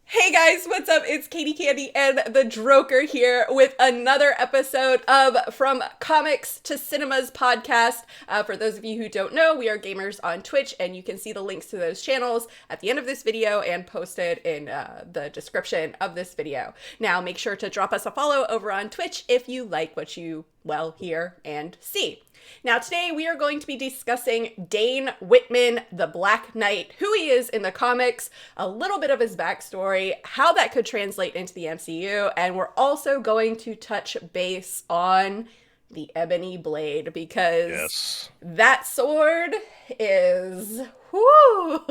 Hey guys, what's up? It's Katy Candy and the Droker here with another episode of From Comics to Cinemas podcast. For those of you who don't know, we are gamers on Twitch, and you can see the links to those channels at the end of this video and posted in the description of this video. Now, make sure to drop us a follow over on Twitch if you like what you, well, hear and see. Now, today we are going to be discussing Dane Whitman, the Black Knight, who he is in the comics, a little bit of his backstory, how that could translate into the MCU, and we're also going to touch base on the Ebony Blade because that sword is, whoo,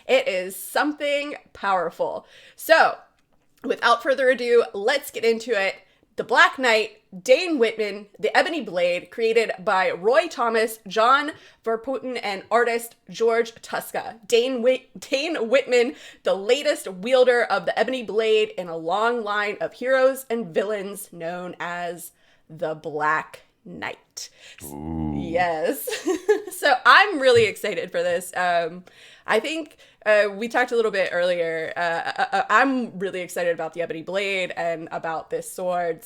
it is something powerful. So, without further ado, let's get into it. The Black Knight, Dane Whitman, the Ebony Blade, created by Roy Thomas, John Verpoten, and artist George Tuska. Dane Whitman, the latest wielder of the Ebony Blade in a long line of heroes and villains known as the Black Knight. Ooh. Yes. So I'm really excited for this. I think we talked a little bit earlier. I'm really excited about the Ebony Blade and about this sword.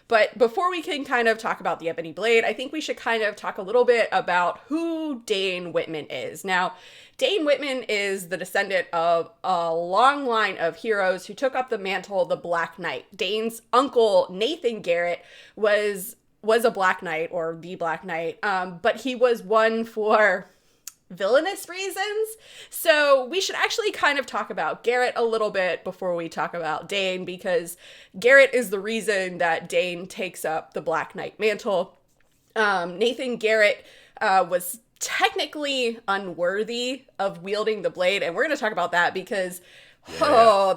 But before we can kind of talk about the Ebony Blade, I think we should kind of talk a little bit about who Dane Whitman is. Now, Dane Whitman is the descendant of a long line of heroes who took up the mantle of the Black Knight. Dane's uncle, Nathan Garrett, was a Black Knight, or the Black Knight, but he was one for villainous reasons. So we should actually kind of talk about Garrett a little bit before we talk about Dane, because Garrett is the reason that Dane takes up the Black Knight mantle. Nathan Garrett was technically unworthy of wielding the blade, and we're going to talk about that because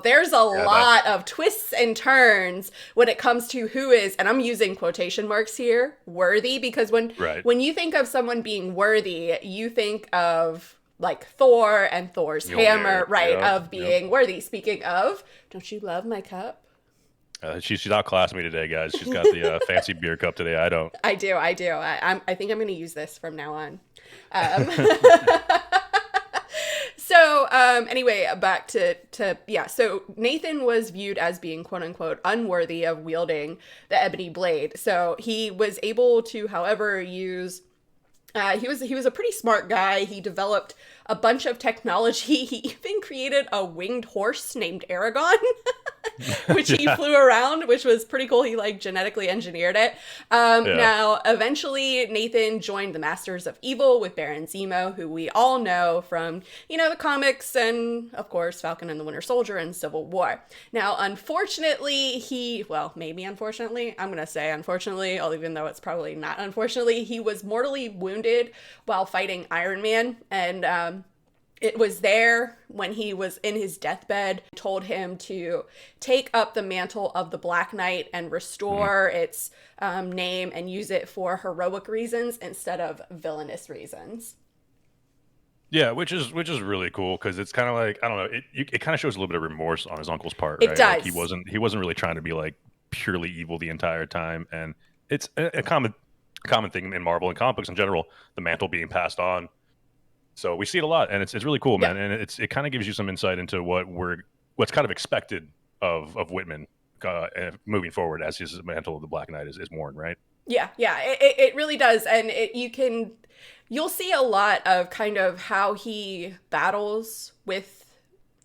there's a lot of twists and turns when it comes to who is, and I'm using quotation marks here, worthy, because when you think of someone being worthy, you think of like Thor and Thor's hammer, right, of being worthy. Speaking of, don't you love my cup? She's outclassed me today, guys. She's got the fancy beer cup today. I don't. I do. I think I'm going to use this from now on. So, anyway, back to so Nathan was viewed as being quote unquote unworthy of wielding the Ebony Blade. So he was able to, however, use, he was a pretty smart guy. He developed a bunch of technology. He even created a winged horse named Aragon, which he flew around, which was pretty cool. He like genetically engineered it. Now, eventually, Nathan joined the Masters of Evil with Baron Zemo, who we all know from, the comics and, of course, Falcon and the Winter Soldier and Civil War. Now, unfortunately, maybe unfortunately, I'm going to say unfortunately, even though it's probably not unfortunately, he was mortally wounded while fighting Iron Man, and it was there when he was in his deathbed, told him to take up the mantle of the Black Knight and restore its name and use it for heroic reasons instead of villainous reasons. Yeah, which is really cool, because it's kind of like, I don't know, it kind of shows a little bit of remorse on his uncle's part, right? It does. Like he wasn't really trying to be like purely evil the entire time, and it's a common thing in Marvel and comic books in general, the mantle being passed on. So we see it a lot, and it's really cool, man. And it kind of gives you some insight into what's kind of expected of Whitman moving forward as his mantle of the Black Knight is worn, right? Yeah, it really does, and you'll see a lot of kind of how he battles with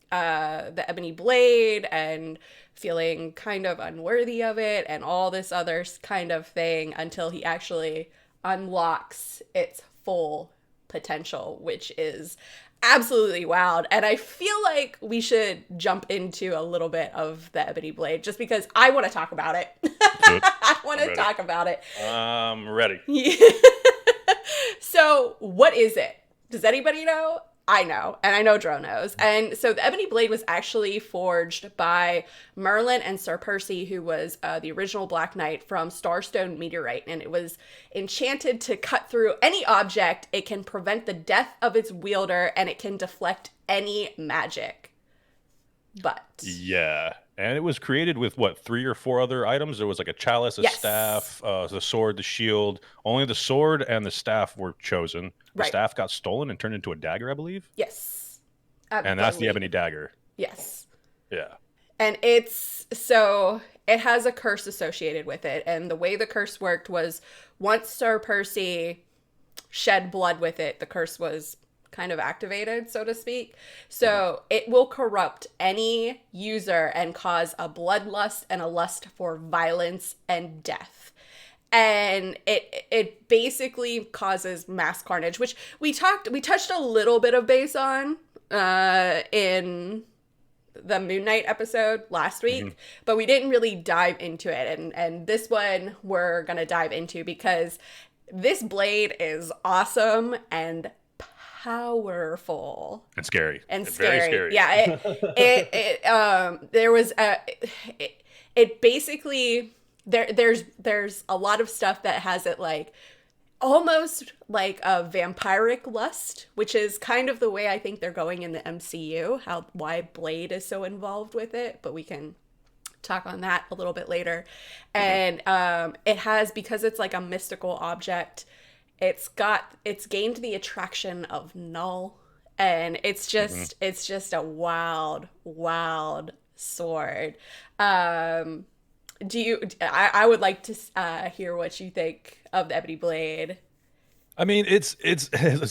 the Ebony Blade and feeling kind of unworthy of it and all this other kind of thing until he actually unlocks its full potential, which is absolutely wild. And I feel like we should jump into a little bit of the Ebony Blade just because I want to talk about it. I want to talk about it. I'm ready. So what is it? Does anybody know? I know, and I know Dro knows. And so the Ebony Blade was actually forged by Merlin and Sir Percy, who was the original Black Knight from Starstone Meteorite, and it was enchanted to cut through any object. It can prevent the death of its wielder, and it can deflect any magic. But yeah, and it was created with what, 3 or 4 other items? There was like a chalice, a staff, the sword, the shield. Only the sword and the staff were chosen. The staff got stolen and turned into a dagger, I believe. Yes. And that's the ebony dagger. Yes. Yeah. And it has a curse associated with it. And the way the curse worked was once Sir Percy shed blood with it, the curse was kind of activated, so to speak. So it will corrupt any user and cause a bloodlust and a lust for violence and death. And it basically causes mass carnage, which we touched a little bit of base on in the Moon Knight episode last week, but we didn't really dive into it. And this one we're gonna dive into because this blade is awesome and powerful and scary and very scary. Yeah, it basically there's a lot of stuff that has it like almost like a vampiric lust, which is kind of the way I think they're going in the MCU, why Blade is so involved with it, but we can talk on that a little bit later. And it has, because it's like a mystical object, it's gained the attraction of Null, and it's just a wild sword. I would like to hear what you think of the Ebony Blade. I mean, it's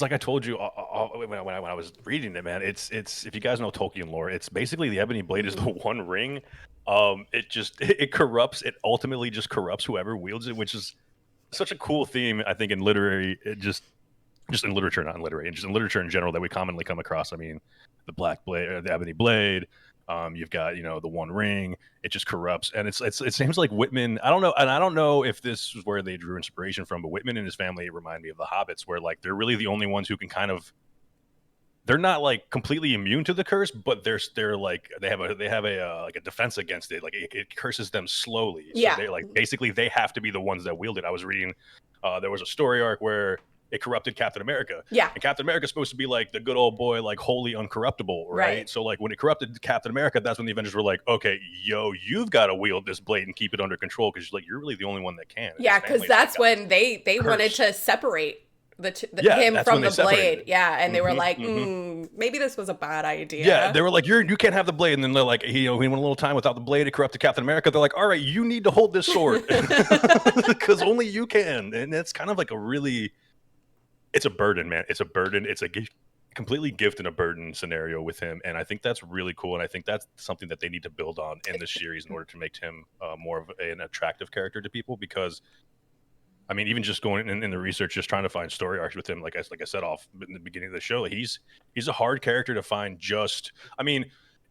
like I told you when I was reading it, man. It's if you guys know Tolkien lore, it's basically the Ebony Blade is the One Ring. It corrupts. It ultimately just corrupts whoever wields it, which is such a cool theme. I think in literary, just in literature, not in literary, and just in literature in general that we commonly come across. I mean, the Black Blade, or the Ebony Blade. You've got, the One Ring. It just corrupts, and it seems like Whitman. I don't know, and I don't know if this is where they drew inspiration from, but Whitman and his family remind me of the Hobbits, where like they're really the only ones who can kind of. They're not like completely immune to the curse, but they're like they have a like a defense against it. Like it curses them slowly. So yeah. They like basically they have to be the ones that wield it. I was reading. There was a story arc where it corrupted Captain America. Yeah. And Captain America's supposed to be like the good old boy, like wholly uncorruptible, right? So like when it corrupted Captain America, that's when the Avengers were like, okay, you've got to wield this blade and keep it under control because you're really the only one that can. Yeah, because that's when they wanted to separate him from the blade. Yeah, and they were like, maybe this was a bad idea. Yeah, they were like, you can't have the blade. And then they're like, he went a little time without the blade. It corrupted Captain America. They're like, all right, you need to hold this sword because only you can. And it's kind of like it's a burden, man. It's a burden. It's a completely gift and a burden scenario with him. And I think that's really cool. And I think that's something that they need to build on in this series in order to make him more of an attractive character to people. Because, I mean, even just going in the research, just trying to find story arcs with him, like I said off in the beginning of the show, he's a hard character to find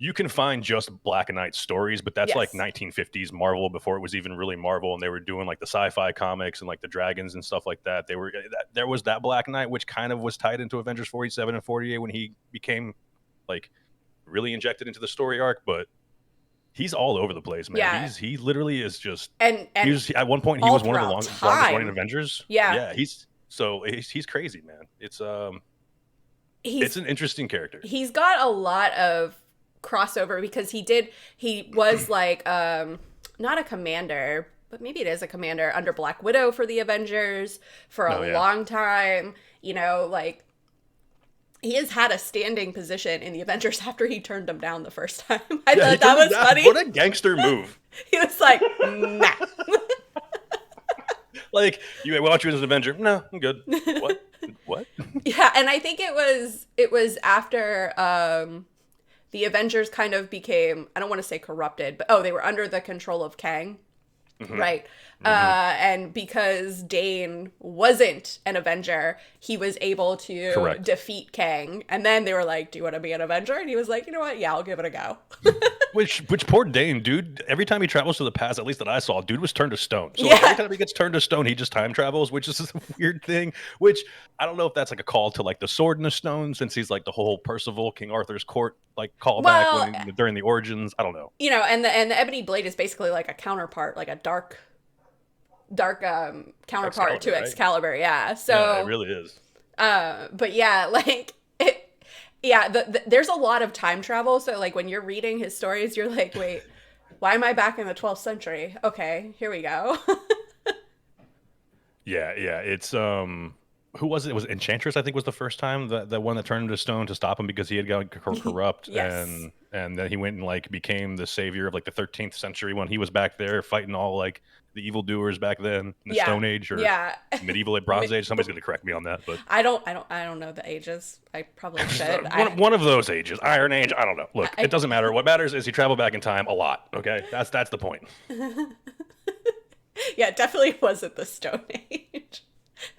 you can find just Black Knight stories, but that's like 1950s Marvel before it was even really Marvel, and they were doing like the sci-fi comics and like the dragons and stuff like that. There was that Black Knight, which kind of was tied into Avengers 47 and 48 when he became like really injected into the story arc, but he's all over the place, man. Yeah. He literally is just and at one point he was one of the longest running Avengers. Yeah, he's crazy, man. It's an interesting character. He's got a lot of crossover because he was like not a commander, but maybe it is a commander under Black Widow for the Avengers for a long time. Like he has had a standing position in the Avengers after he turned them down the first time. I thought that was funny. What a gangster move. He was like, nah. Like, you want you as an Avenger? No, I'm good. What? Yeah, and I think it was after the Avengers kind of became, I don't want to say corrupted, but they were under the control of Kang, right? And because Dane wasn't an Avenger, he was able to defeat Kang. And then they were like, do you want to be an Avenger? And he was like, you know what? Yeah, I'll give it a go. Which poor Dane, dude, every time he travels to the past, at least that I saw, dude was turned to stone. So every time he gets turned to stone, he just time travels, which is a weird thing, which I don't know if that's like a call to like the Sword in the Stone, since he's like the whole Percival, King Arthur's court, like callback during the origins. I don't know. And the Ebony Blade is basically like a counterpart, like a dark counterpart Excalibur, to right? Excalibur. Yeah. So yeah, it really is. But yeah, like there's a lot of time travel. So like when you're reading his stories, you're like, wait, why am I back in the 12th century? Okay, here we go. Yeah. It's who was it? It was Enchantress, I think, was the first time, the one that turned into stone to stop him because he had gone corrupt, Yes. and then he went and like became the savior of like the 13th century when he was back there fighting all like the evildoers back then in the Yeah. Stone Age or Yeah. medieval Bronze Age. Somebody's gonna correct me on that, but I don't know the ages. I probably should. one of those ages, Iron Age. I don't know. Look, it I doesn't matter. What matters is he traveled back in time a lot. Okay, that's the point. Yeah, it definitely wasn't the Stone Age.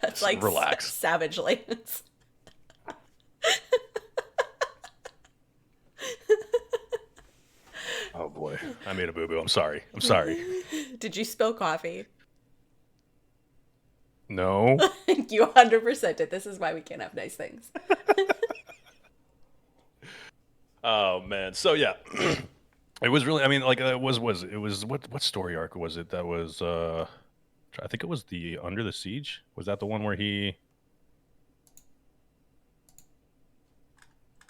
That's Just like relax. Savage Lands. Oh boy, I made a boo boo. I'm sorry. I'm sorry. Did you spill coffee? No. You 100% did. This is why we can't have nice things. Oh man. So yeah, it was really. I mean, like it was what story arc was it? That was I think it was the Under the Siege. Was that the one where he?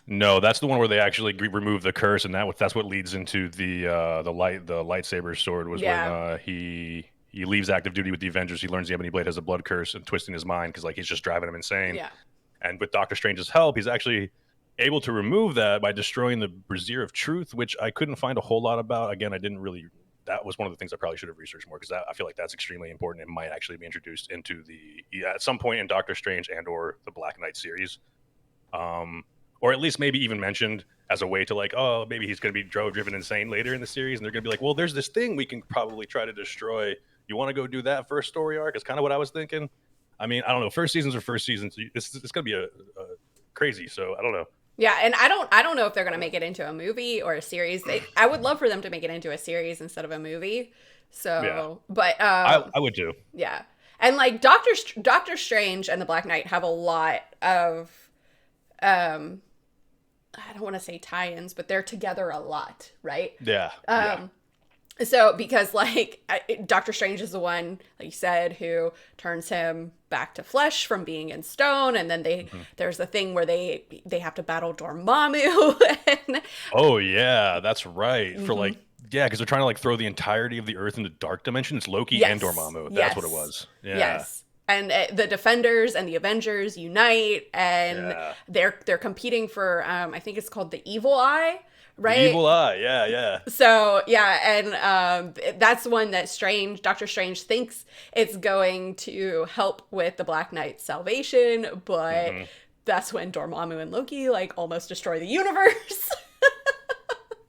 No, that's the one where they actually remove the curse, and that's what leads into the lightsaber sword. Was when Yeah. he leaves active duty with the Avengers. He learns the Ebony Blade has a blood curse and twisting his mind because like he's just driving him insane. Yeah. And with Doctor Strange's help, he's actually able to remove that by destroying the Brazier of Truth, which I couldn't find a whole lot about. Again, I didn't really. That was one of the things I probably should have researched more because I feel like that's extremely important and might actually be introduced into at some point in Doctor Strange and or the Black Knight series, or at least maybe even mentioned as a way to like, oh, maybe he's going to be driven insane later in the series, and they're going to be like, well, there's this thing we can probably try to destroy. You want to go do that first story arc? Is kind of what I was thinking. I mean, I don't know. First seasons are first seasons. It's going to be a crazy. So I don't know. Yeah, and I don't know if they're gonna make it into a movie or a series. I would love for them to make it into a series instead of a movie. So, Yeah. but I would too. yeah, and like Doctor Strange and the Black Knight have a lot of I don't want to say tie-ins, but they're together a lot, right? Yeah. So, because like Doctor Strange is the one, like you said, who turns him back to flesh from being in stone, and then there's the thing where they have to battle Dormammu. And, Oh yeah, that's right. For like because they're trying to like throw the entirety of the Earth into Dark Dimension. It's Loki and yes, Dormammu. That's what it yes, was. Yeah. yes. And the Defenders and the Avengers unite, and Yeah. they're competing for I think it's called the Evil Eye, The right? Evil Eye. Yeah, yeah. So yeah, and that's one that Doctor Strange thinks it's going to help with the Black Knight's salvation, but that's when Dormammu and Loki like almost destroy the universe.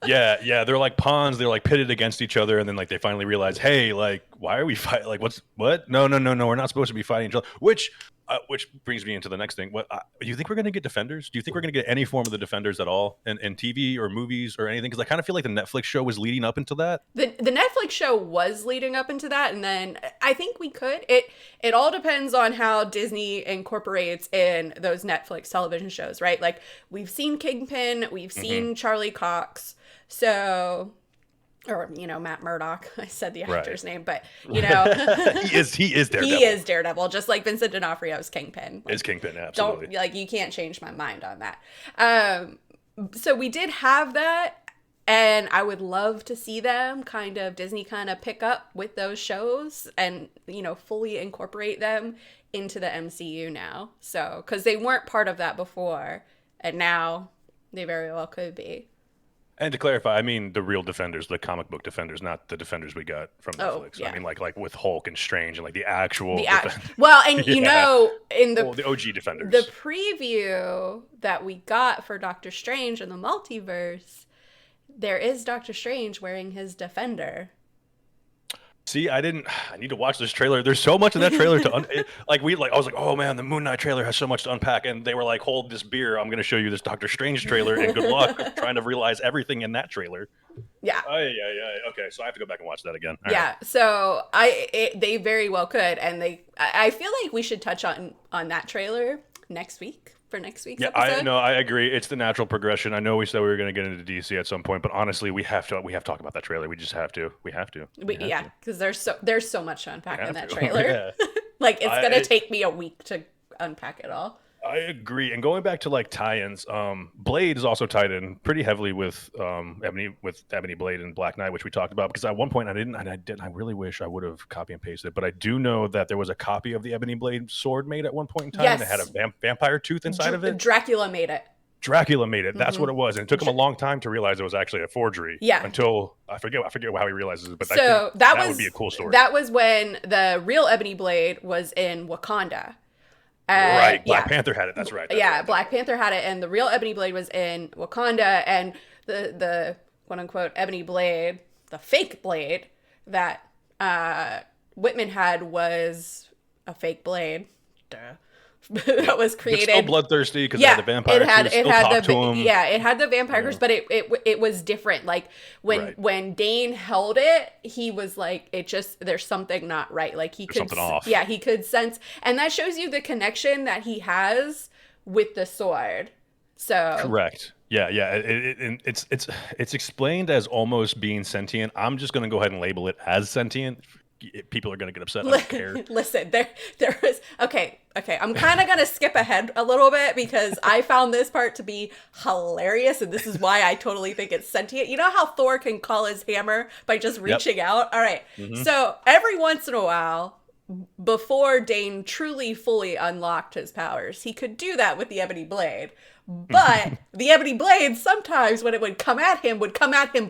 Yeah, yeah, they're like pawns. They're like pitted against each other, and then like they finally realize, hey, like why are we fighting? Like what? No, no, no, no. We're not supposed to be fighting each other. Which brings me into the next thing. What do you think we're gonna get Defenders? Do you think we're gonna get any form of the Defenders at all in TV or movies or anything? Because I kind of feel like the Netflix show was leading up into that. The Netflix show was leading up into that, and then I think we could. It all depends on how Disney incorporates in those Netflix television shows, right? Like we've seen Kingpin, we've seen Charlie Cox, so or Matt Murdock. I said the actor's name, but he is Daredevil. he is Daredevil, just like Vincent D'Onofrio's Kingpin. Like, Is Kingpin, absolutely. don't like you can't change my mind on that. So we did have that. And I would love to see them Disney kind of pick up with those shows and, fully incorporate them into the MCU now. So, because they weren't part of that before, and now they very well could be. And to clarify, I mean the real Defenders, the comic book Defenders, not the Defenders we got from Oh, Netflix. yeah. I mean like with Hulk and Strange and like the actual Well, and Yeah. in the OG Defenders. the preview that we got for Doctor Strange in the multiverse, there is Doctor Strange wearing his Defender. See, I need to watch this trailer. There's so much in that trailer to I was like, oh man, the Moon Knight trailer has so much to unpack, and they were like, hold this beer, I'm going to show you this Doctor Strange trailer, and good luck trying to realize everything in that trailer. Yeah. Yeah. Okay, so I have to go back and watch that again. All Yeah. right. So they very well could, and I feel like we should touch on that trailer next week. For next week's episode. I agree. It's the natural progression. I know we said we were going to get into DC at some point, but honestly, we have to talk about that trailer. We just have to. We have to. Yeah, because there's so much to unpack in that trailer. Yeah. Like it's gonna take me a week to unpack it all. I agree. And going back to like tie-ins, Blade is also tied in pretty heavily with Ebony Blade and Black Knight, which we talked about. Because at one point I really wish I would have copy and pasted it, but I do know that there was a copy of the Ebony Blade sword made at one point in time that had a Yes. vampire tooth inside of it. Dracula made it. Dracula made it. That's what it was, and it took him a long time to realize it was actually a forgery. Yeah. Until I forget how he realizes it. But So that would be a cool story. That was when the real Ebony Blade was in Wakanda. Right, Black Panther had it. That's right. Black Panther had it, and the real Ebony Blade was in Wakanda, and the quote unquote Ebony Blade, the fake blade that Whitman had was a fake blade. Duh. That was created. But still bloodthirsty because it had the vampire. It had the vampire curse, but it was different. Like when Dane held it, he was like, there's something not right. Like there's something off. Yeah, he could sense, and that shows you the connection that he has with the sword. So correct. Yeah. It's explained as almost being sentient. I'm just gonna go ahead and label it as sentient. People are going to get upset. I don't care. Listen, there is okay. I'm kind of going to skip ahead a little bit because I found this part to be hilarious, and this is why I totally think it's sentient. You know how Thor can call his hammer by just reaching out? All right. So every once in a while, before Dane truly fully unlocked his powers, he could do that with the Ebony Blade. But the Ebony Blade, sometimes when it would come at him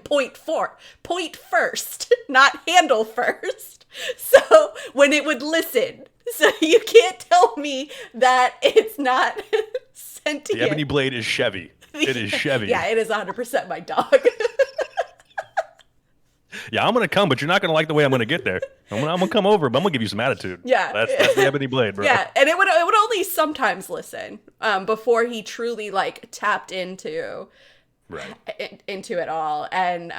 point first, not handle first. So when it would listen. So you can't tell me that it's not sentient. The Ebony Blade is Chevy. It is Chevy. Yeah, it is 100% my dog. Yeah, I'm going to come, but you're not going to like the way I'm going to get there. I'm going to come over, but I'm going to give you some attitude. Yeah. That's the Ebony Blade, bro. Yeah, and it would only sometimes listen before he truly, like, tapped into it all. And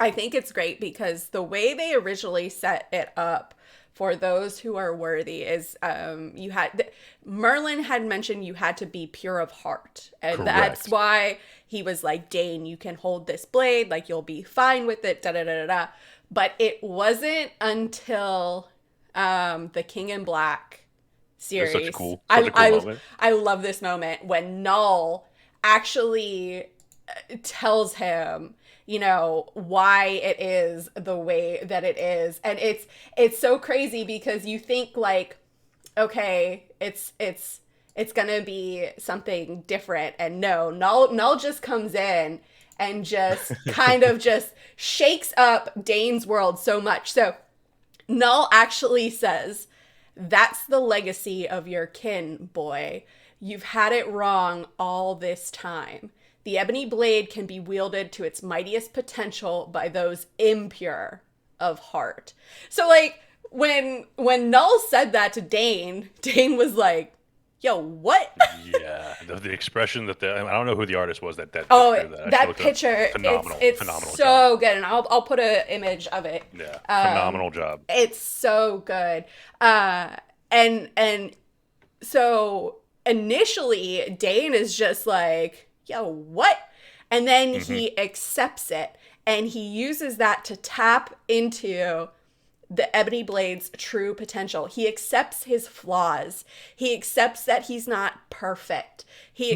I think it's great because the way they originally set it up for those who are worthy is Merlin had mentioned you had to be pure of heart. And correct. That's why he was like, Dane, you can hold this blade, like you'll be fine with it, da-da-da-da-da. But it wasn't until the King in Black series. Such a cool moment. I love this moment when Null actually tells him, you know, why it is the way that it is. And it's so crazy because you think like, okay, it's gonna be something different. And no, Null just comes in and just kind of just shakes up Dane's world so much. So Null actually says, that's the legacy of your kin, boy. You've had it wrong all this time. The Ebony Blade can be wielded to its mightiest potential by those impure of heart. So, like, when Null said that to Dane was like, yo, what? Yeah, the expression that I don't know who the artist was that picture, phenomenal, it's phenomenal so job. Good, and I'll put an image of it. Yeah, phenomenal job. It's so good. And so initially Dane is just like, yo, what? And then he accepts it, and he uses that to tap into the Ebony Blade's true potential. He accepts his flaws. He accepts that he's not perfect.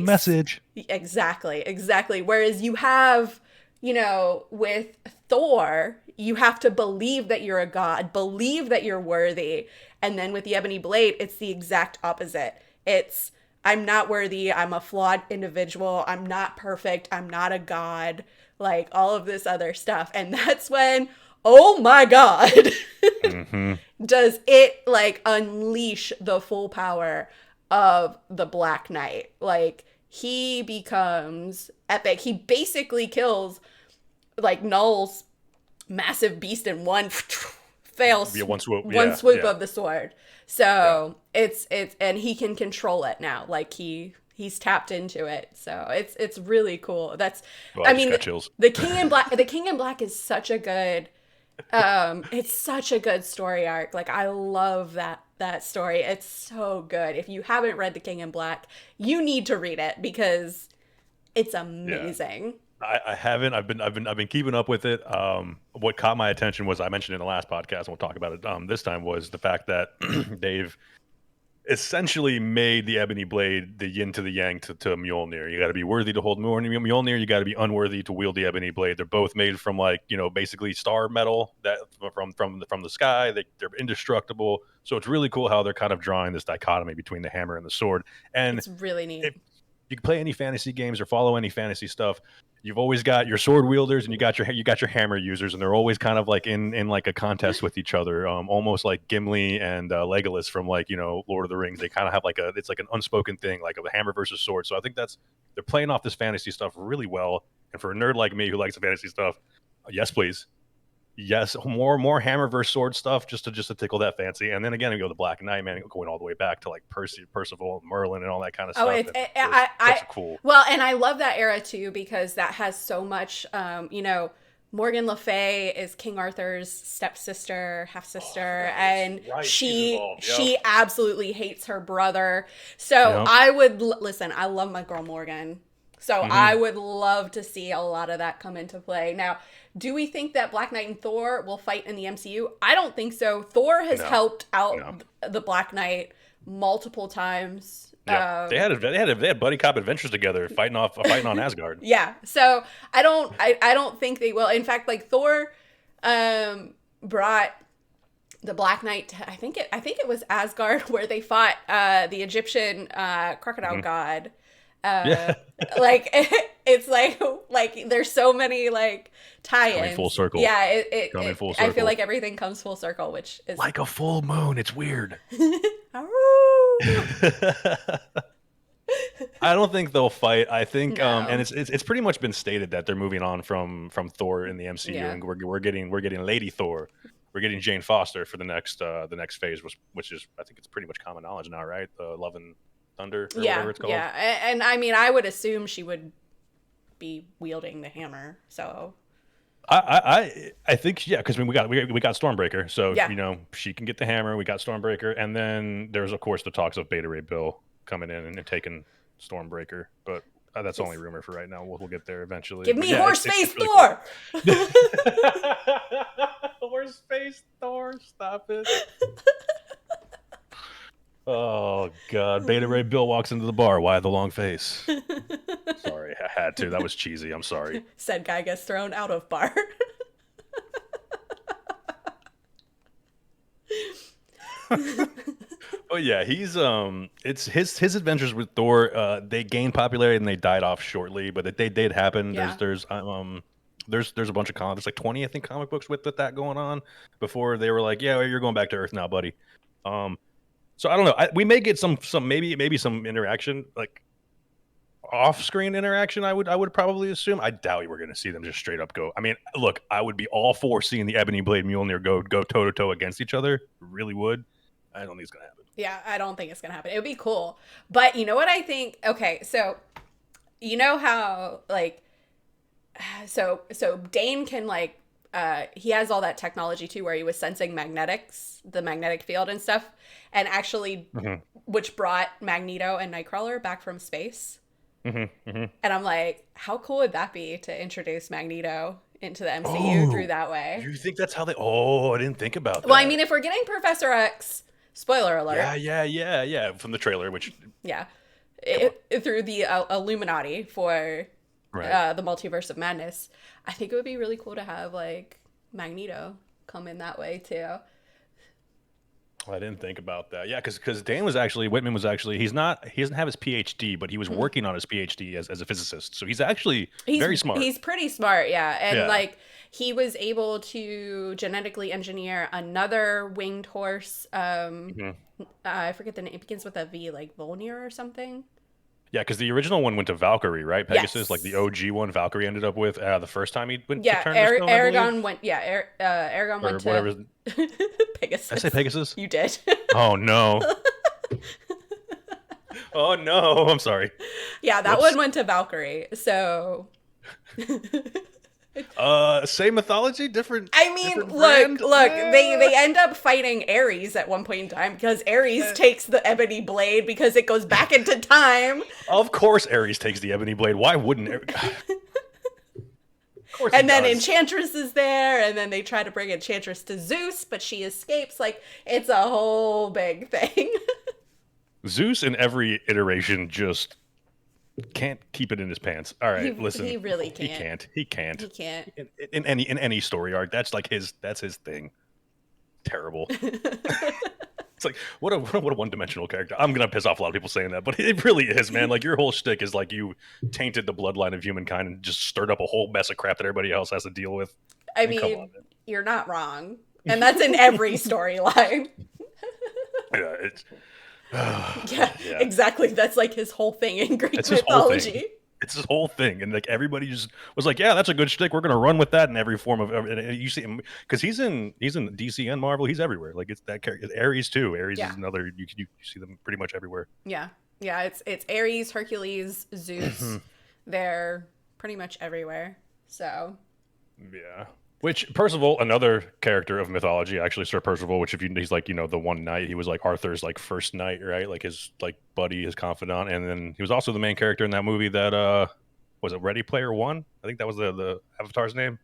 Message. Exactly. Whereas you have, you know, with Thor, you have to believe that you're a god, believe that you're worthy. And then with the Ebony Blade, it's the exact opposite. It's, I'm not worthy. I'm a flawed individual. I'm not perfect. I'm not a god. Like all of this other stuff. And that's when, oh my God, does it like unleash the full power of the Black Knight. Like he becomes epic. He basically kills like Null's massive beast in one one swoop of the sword. So it's and he can control it now. Like he's tapped into it. So it's really cool. That's I mean the King in Black is such a good it's such a good story arc. Like I love that story. It's so good. If you haven't read The King in Black, you need to read it because it's amazing. Yeah. I haven't. I've been keeping up with it. What caught my attention was I mentioned in the last podcast, and we'll talk about it this time, was the fact that they've essentially made the Ebony Blade the yin to the yang to Mjolnir. You got to be worthy to hold Mjolnir. You got to be unworthy to wield the Ebony Blade. They're both made from like basically star metal that from the sky. They're indestructible. So it's really cool how they're kind of drawing this dichotomy between the hammer and the sword. And It's really neat. if you play any fantasy games or follow any fantasy stuff, you've always got your sword wielders and you got your hammer users, and they're always kind of like in like a contest with each other, almost like Gimli and Legolas from like Lord of the Rings. They kind of have it's like an unspoken thing, like a hammer versus sword. So I think they're playing off this fantasy stuff really well. And for a nerd like me who likes the fantasy stuff, yes please, yes, more hammer versus sword stuff just to tickle that fancy. And then again, we go to Black Knight, man, going all the way back to like Percival and Merlin and all that kind of stuff. It's cool. Well, and I love that era too because that has so much. Morgan Le Fay is King Arthur's stepsister, half sister, and right. she absolutely hates her brother. So Yep. I would listen. I love my girl Morgan. So I would love to see a lot of that come into play. Now, do we think that Black Knight and Thor will fight in the MCU? I don't think so. Thor has helped out the Black Knight multiple times. Yeah, they had buddy cop adventures together, fighting on Asgard. Yeah, so I don't think they will. In fact, like Thor, brought the Black Knight to, I think it was Asgard where they fought the Egyptian crocodile god. Like it's like there's so many like tie-ins. Coming full circle. Yeah, Full circle. I feel like everything comes full circle, which is like a full moon. It's weird. I don't think they'll fight. I think, and it's pretty much been stated that they're moving on from Thor in the MCU, and we're getting Lady Thor. We're getting Jane Foster for the next phase, which is, I think it's pretty much common knowledge now, right? The Love and Thunder, or whatever it's called. Yeah, and I mean, I would assume she would be wielding the hammer. So I think because we got Stormbreaker, so she can get the hammer. We got Stormbreaker, and then there's of course the talks of Beta Ray Bill coming in and taking Stormbreaker, but that's only rumor for right now. We'll get there eventually. Give me Horseface Thor. Really Horseface Thor, stop it. Oh God! Beta Ray Bill walks into the bar. Why the long face? Sorry, I had to. That was cheesy. I'm sorry. Said guy gets thrown out of bar. But yeah, he's it's his adventures with Thor. They gained popularity and they died off shortly, but they did happen. Yeah. There's a bunch of there's like 20 I think comic books with that going on before they were like, yeah, well, you're going back to Earth now, buddy. So I don't know. We may get some maybe some interaction, like off-screen interaction. I would probably assume. I doubt we're going to see them just straight up go. I mean, look, I would be all for seeing the Ebony Blade Mjolnir go toe to toe against each other. Really would. I don't think it's going to happen. Yeah, I don't think it's going to happen. It would be cool. But you know what I think? Okay, so you know how like so Dane can like he has all that technology too where he was sensing the magnetic field and stuff, and actually which brought Magneto and Nightcrawler back from space. And I'm like, how cool would that be to introduce Magneto into the MCU through that way? You think that's how they... I didn't think about that. Well, I mean, if we're getting Professor X, spoiler alert. Yeah, from the trailer, which... Yeah. Through the Illuminati for the Multiverse of Madness, I think it would be really cool to have, like, Magneto come in that way, too. I didn't think about that. Yeah, because Whitman was actually he doesn't have his PhD, but he was working on his PhD as a physicist. So he's actually very smart. He's pretty smart, yeah. And like he was able to genetically engineer another winged horse. I forget the name. It begins with a V, like Volnir or something. Yeah, because the original one went to Valkyrie, right? Pegasus, yes. Like the OG one, Valkyrie ended up with the first time he went. Yeah, to Aragon went. Yeah, Aragon went to whatever. Pegasus. Did I say Pegasus? You did. Oh no. Oh no! I'm sorry. Yeah, that one went to Valkyrie. So. Same mythology, different. I mean, different look. They end up fighting Ares at one point in time because Ares takes the Ebony Blade because it goes back into time. Of course, Ares takes the Ebony Blade. Why wouldn't Ares? Of course. And then Enchantress is there, and then they try to bring Enchantress to Zeus, but she escapes. Like, it's a whole big thing. Zeus in every iteration just can't keep it in his pants. All right, listen, he really he can't. can't. He can't. He can't. In any story arc, that's like that's his thing. Terrible. It's like what a one-dimensional character. I'm gonna piss off a lot of people saying that, but it really is, man. Like your whole shtick is like you tainted the bloodline of humankind and just stirred up a whole mess of crap that everybody else has to deal with. I mean, you're not wrong, and that's in every storyline. Yeah, it's yeah, exactly. That's like his whole thing in Greek mythology. It's his whole thing, and like everybody just was like, "Yeah, that's a good shtick. We're gonna run with that in every form of." And you see him because he's in DC and Marvel. He's everywhere. Like it's that character. Ares too. Ares is another. You see them pretty much everywhere. Yeah, yeah. It's Ares, Hercules, Zeus. They're pretty much everywhere. So. Yeah. Which Percival, another character of mythology, actually Sir Percival, which he's like, the one knight, he was like Arthur's like first knight, right? Like his like buddy, his confidant. And then he was also the main character in that movie that was it Ready Player One? I think that was the Avatar's name.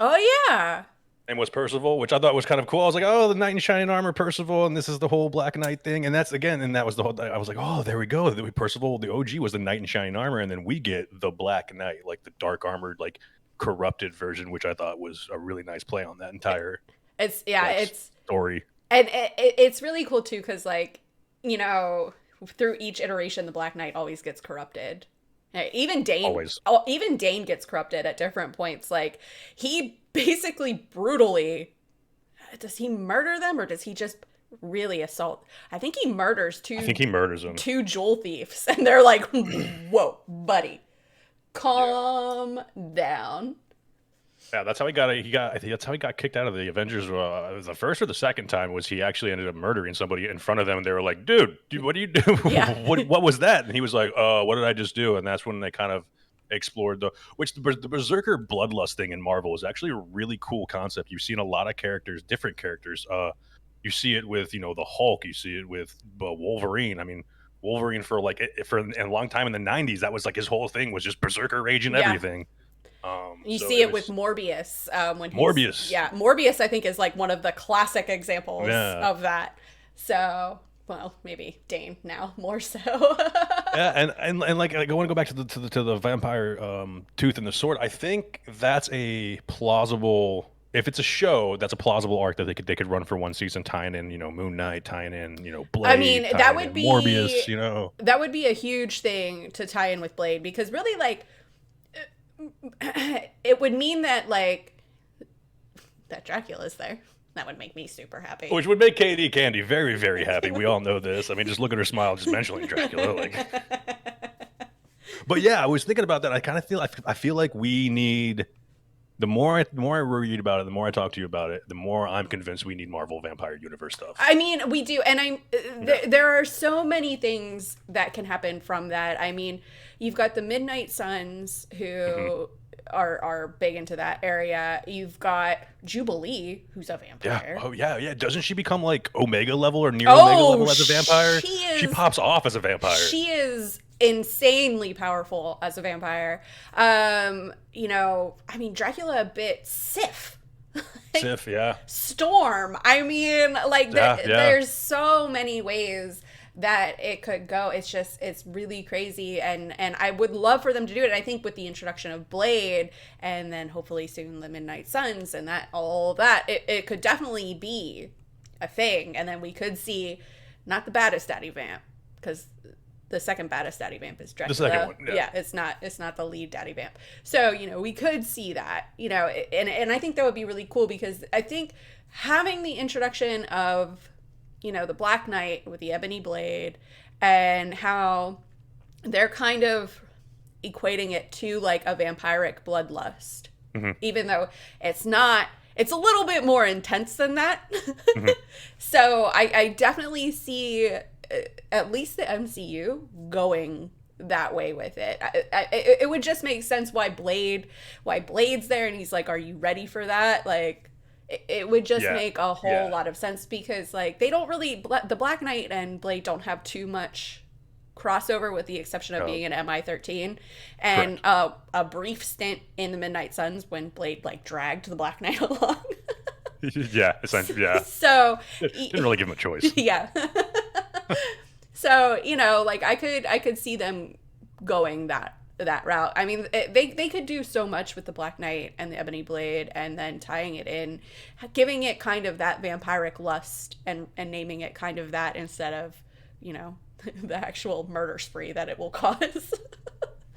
Oh yeah. And was Percival, which I thought was kind of cool. I was like, oh, the knight in shining armor, Percival, and this is the whole Black Knight thing. And that's and that was the whole I was like, oh, there we go. Percival, the OG was the knight in shining armor, and then we get the Black Knight, like the dark armored, like corrupted version, which I thought was a really nice play on that entire it's story. And it's really cool too because like through each iteration the Black Knight always gets corrupted. Even Dane gets corrupted at different points. Like he basically brutally, does he murder them or does he just really assault? I think he murders them. Two jewel thieves, and they're like, whoa buddy, calm down. Yeah, that's how he got. I think that's how he got kicked out of the Avengers. The first or the second time was he actually ended up murdering somebody in front of them, and they were like, "Dude, what do you do? Yeah. what was that?" And he was like, "What did I just do?" And that's when they kind of explored the Berserker bloodlust thing in Marvel is actually a really cool concept. You've seen a lot of characters, different characters. You see it with the Hulk. You see it with Wolverine. I mean, Wolverine for a long time in the '90s, that was like his whole thing was just Berserker rage and everything. You see it with Morbius Morbius I think is like one of the classic examples of that. So well, maybe Dane now more so. Yeah, and like I want to go back to the vampire tooth and the sword. I think that's a plausible. If it's a show, that's a plausible arc that they could run for one season, tying in Moon Knight, tying in Blade. I mean, that would be Morbius. That would be a huge thing to tie in with Blade because really like. It would mean that that Dracula's there. That would make me super happy. Which would make Katy Candy very, very happy. We all know this. I mean, just look at her smile, just mentioning Dracula. But yeah, I was thinking about that. I kind of feel like we need. The more I read about it, the more I talk to you about it, the more I'm convinced we need Marvel Vampire Universe stuff. I mean, we do, and there are so many things that can happen from that. I mean, you've got the Midnight Suns who are big into that area. You've got Jubilee, who's a vampire. Yeah. Oh yeah. Doesn't she become like Omega level or near Omega level as a vampire? She pops off as a vampire. She is insanely powerful as a vampire. I mean, Dracula a bit Sif. Sif, yeah. Storm. I mean, there's so many ways that it could go. It's really crazy, and I would love for them to do it. And I think with the introduction of Blade, and then hopefully soon the Midnight Suns, and it could definitely be a thing. And then we could see not the baddest daddy vamp, because the second baddest daddy vamp is Dracula. The second one, yeah. It's not the lead daddy vamp. So, we could see that, and I think that would be really cool because I think having the introduction of, the Black Knight with the Ebony Blade and how they're kind of equating it to like a vampiric bloodlust, even though it's not, it's a little bit more intense than that. So I definitely see at least the MCU going that way with it. It would just make sense why Blade's there, and he's like, are you ready for that? Like, it would just make a whole lot of sense because like they don't really, the Black Knight and Blade don't have too much crossover with the exception of being an MI-13 and a brief stint in the Midnight Suns when Blade like dragged the Black Knight along. Yeah, essentially, yeah. So didn't really give him a choice. Yeah. So, you know, like I could see them going that route. I mean, they could do so much with the Black Knight and the Ebony Blade, and then tying it in, giving it kind of that vampiric lust, and naming it kind of that instead of, you know, the actual murder spree that it will cause.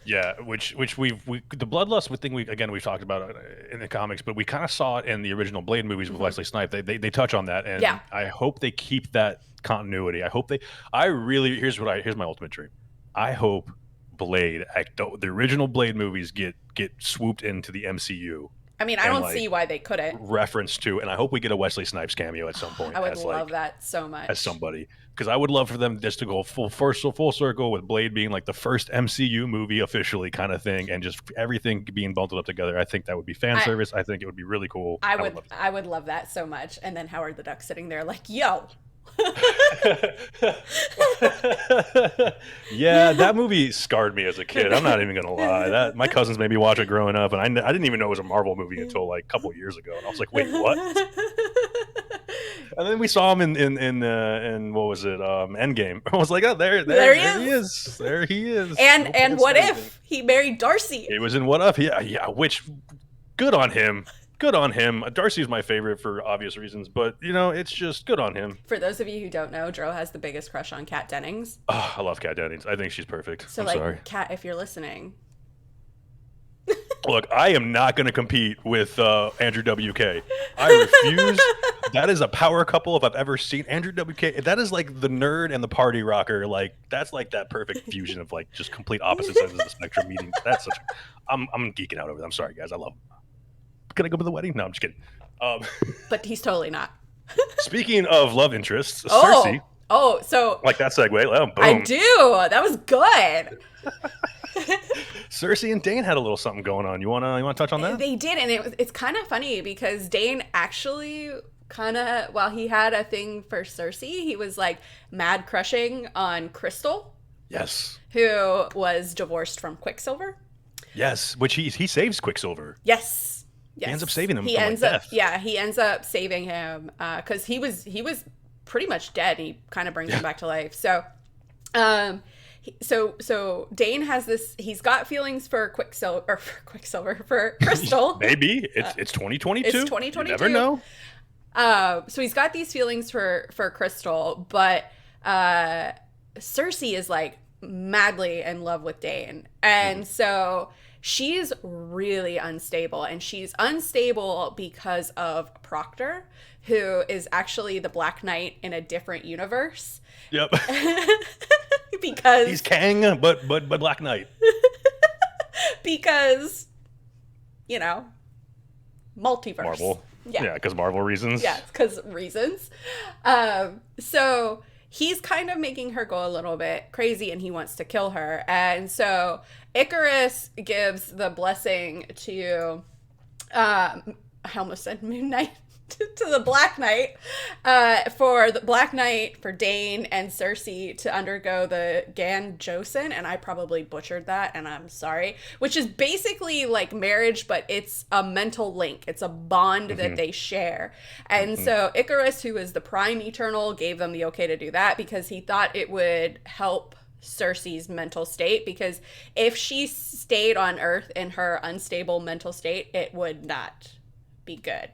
Yeah, which we the bloodlust thing we've talked about in the comics, but we kind of saw it in the original Blade movies with Wesley Snipes. They touch on that, and Yeah. I hope they keep that continuity. I hope they. I really here's my ultimate dream. I hope Blade, the original Blade movies get swooped into the MCU. I mean, I don't see why they couldn't. Reference to, and I hope we get a Wesley Snipes cameo at some point. I would love that so much. As somebody, because I would love for them just to go full circle with Blade being like the first MCU movie officially kind of thing, and just everything being bundled up together. I think that would be fan service. I think it would be really cool. I would love that so much. And then Howard the Duck sitting there like, yo. Yeah, that movie scarred me as a kid. I'm not even gonna lie. That my cousins made me watch it growing up, and I didn't even know it was a Marvel movie until like a couple of years ago, and I was like, wait, what? And then we saw him in what was it, Endgame. I was like, oh, there he is. There he is. And what if he married Darcy? He was in What If? Yeah. Which, good on him. Good on him. Darcy is my favorite for obvious reasons, but you know, it's just good on him. For those of you who don't know, Dro has the biggest crush on Kat Dennings. Oh, I love Kat Dennings. I think she's perfect. So, sorry, Kat, if you're listening. Look, I am not going to compete with Andrew WK. I refuse. That is a power couple if I've ever seen. Andrew WK, that is like the nerd and the party rocker. Like, that's like that perfect fusion of like just complete opposite sides of the spectrum meeting. That's such. I'm geeking out over that. I'm sorry, guys. I love him. Can I go to the wedding? No, I'm just kidding. But he's totally not. Speaking of love interests, Cersei. Oh, so like that segue. Oh, boom. I do. That was good. Cersei and Dane had a little something going on. You wanna touch on that? They did, and it's kind of funny because Dane actually kind of, while he had a thing for Cersei, he was like mad crushing on Crystal. Yes. Who was divorced from Quicksilver. Yes, which he saves Quicksilver. Yes. He ends up saving him. He ends up saving him because he was pretty much dead. And he kind of brings him back to life. So, so Dane has this. He's got feelings for Quicksilver for Crystal. Maybe it's 2022. It's 2022. You never know. So he's got these feelings for Crystal, but Cersei is like madly in love with Dane, and so she's really unstable, and she's unstable because of Proctor, who is actually the Black Knight in a different universe. Yep. Because he's Kang, but Black Knight. Because, you know, multiverse. Marvel. Yeah, because Marvel reasons. Yeah, because reasons. So he's kind of making her go a little bit crazy, and he wants to kill her. And so Icarus gives the blessing to, I almost said Moon Knight, to the Black Knight, for the Black Knight, for Dane and Cersei to undergo the Gan Josin, and I probably butchered that, and I'm sorry, which is basically like marriage, but it's a mental link. It's a bond that they share. And so Icarus, who is the Prime Eternal, gave them the okay to do that because he thought it would help Cersei's mental state, because if she stayed on Earth in her unstable mental state, it would not be good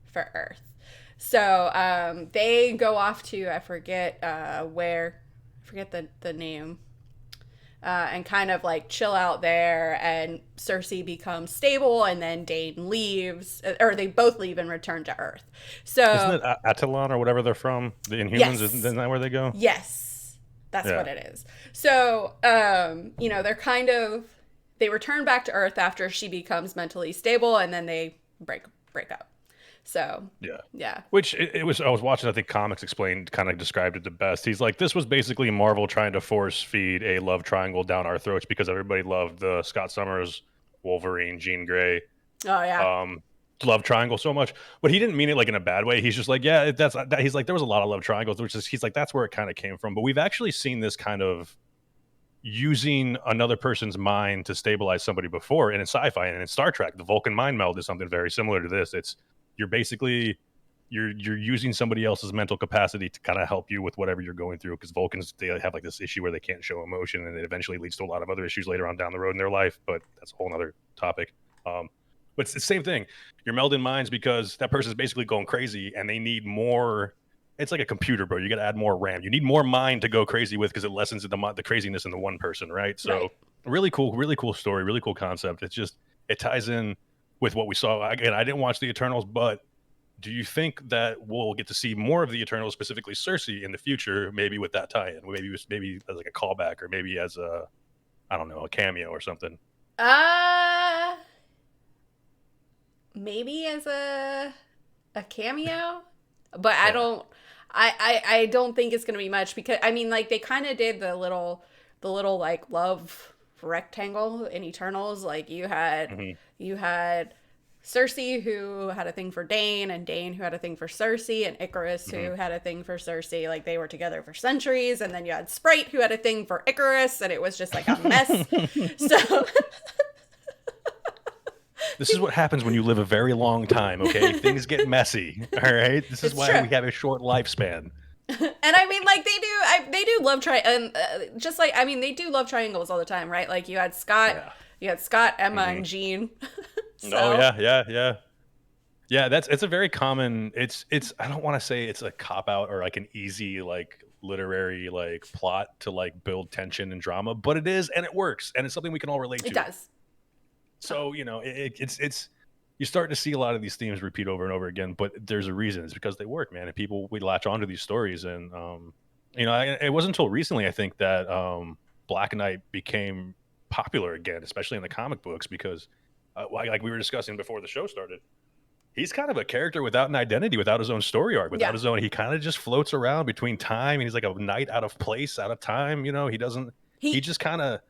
for Earth. So they go off to, I forget the name, and kind of like chill out there, and Cersei becomes stable, and then Dane leaves, or they both leave and return to Earth. So isn't it Attilan or whatever they're from? The Inhumans, yes. Isn't that where they go? Yes, that's what it is. So you know, they return back to Earth after she becomes mentally stable, and then they break up. So yeah. Which it was. I was watching. I think Comics Explained kind of described it the best. He's like, this was basically Marvel trying to force feed a love triangle down our throats because everybody loved the Scott Summers, Wolverine, Jean Grey. Oh yeah. Love triangle so much, but he didn't mean it like in a bad way. He's just like, yeah, that's that. He's like, there was a lot of love triangles, which is, he's like, that's where it kind of came from. But we've actually seen this kind of using another person's mind to stabilize somebody before, and in sci-fi and in Star Trek, the Vulcan mind meld is something very similar to this. It's you're basically you're using somebody else's mental capacity to kind of help you with whatever you're going through, because Vulcans, they have like this issue where they can't show emotion, and it eventually leads to a lot of other issues later on down the road in their life, but that's a whole other topic. But it's the same thing. You're melding minds because that person's basically going crazy and they need more. It's like a computer, bro. You got to add more RAM. You need more mind to go crazy with, because it lessens the craziness in the one person, right? So Right. really cool story, really cool concept. It's just, it ties in with what we saw. Again, I didn't watch the Eternals, but do you think that we'll get to see more of the Eternals, specifically Cersei, in the future? Maybe with that tie-in, maybe as like a callback, or maybe as a, I don't know, a cameo or something. Uh Maybe as a cameo, but I Yeah. don't. I don't think it's gonna be much, because I mean, like, they kind of did the little like love rectangle in Eternals. Like, Hmm. you had Cersei, who had a thing for Dane, and Dane, who had a thing for Cersei, and Icarus, Hmm. who had a thing for Cersei. Like, they were together for centuries, and then you had Sprite, who had a thing for Icarus, and it was just like a mess. So This is what happens when you live a very long time, okay? Things get messy, all right? This is it's why true. we have a short lifespan. And I mean, like, they do love and just like, I mean, they do love triangles all the time, right? Like, Yeah. you had Scott, Emma, Hmm. and Jean. Oh So yeah, yeah, yeah. Yeah, it's a very common, it's I don't want to say it's a cop out or like an easy like literary like plot to like build tension and drama, but it is, and it works, and it's something we can all relate it to. does. So, it's you start to see a lot of these themes repeat over and over again, but there's a reason. It's because they work, man, and people, we latch onto these stories. And it wasn't until recently, I think, that Black Knight became popular again, especially in the comic books, because like we were discussing before the show started, he's kind of a character without an identity, without his own story arc, without Yeah. his own. He kind of just floats around between time, and he's like a knight out of place, out of time. He doesn't. He He just kind of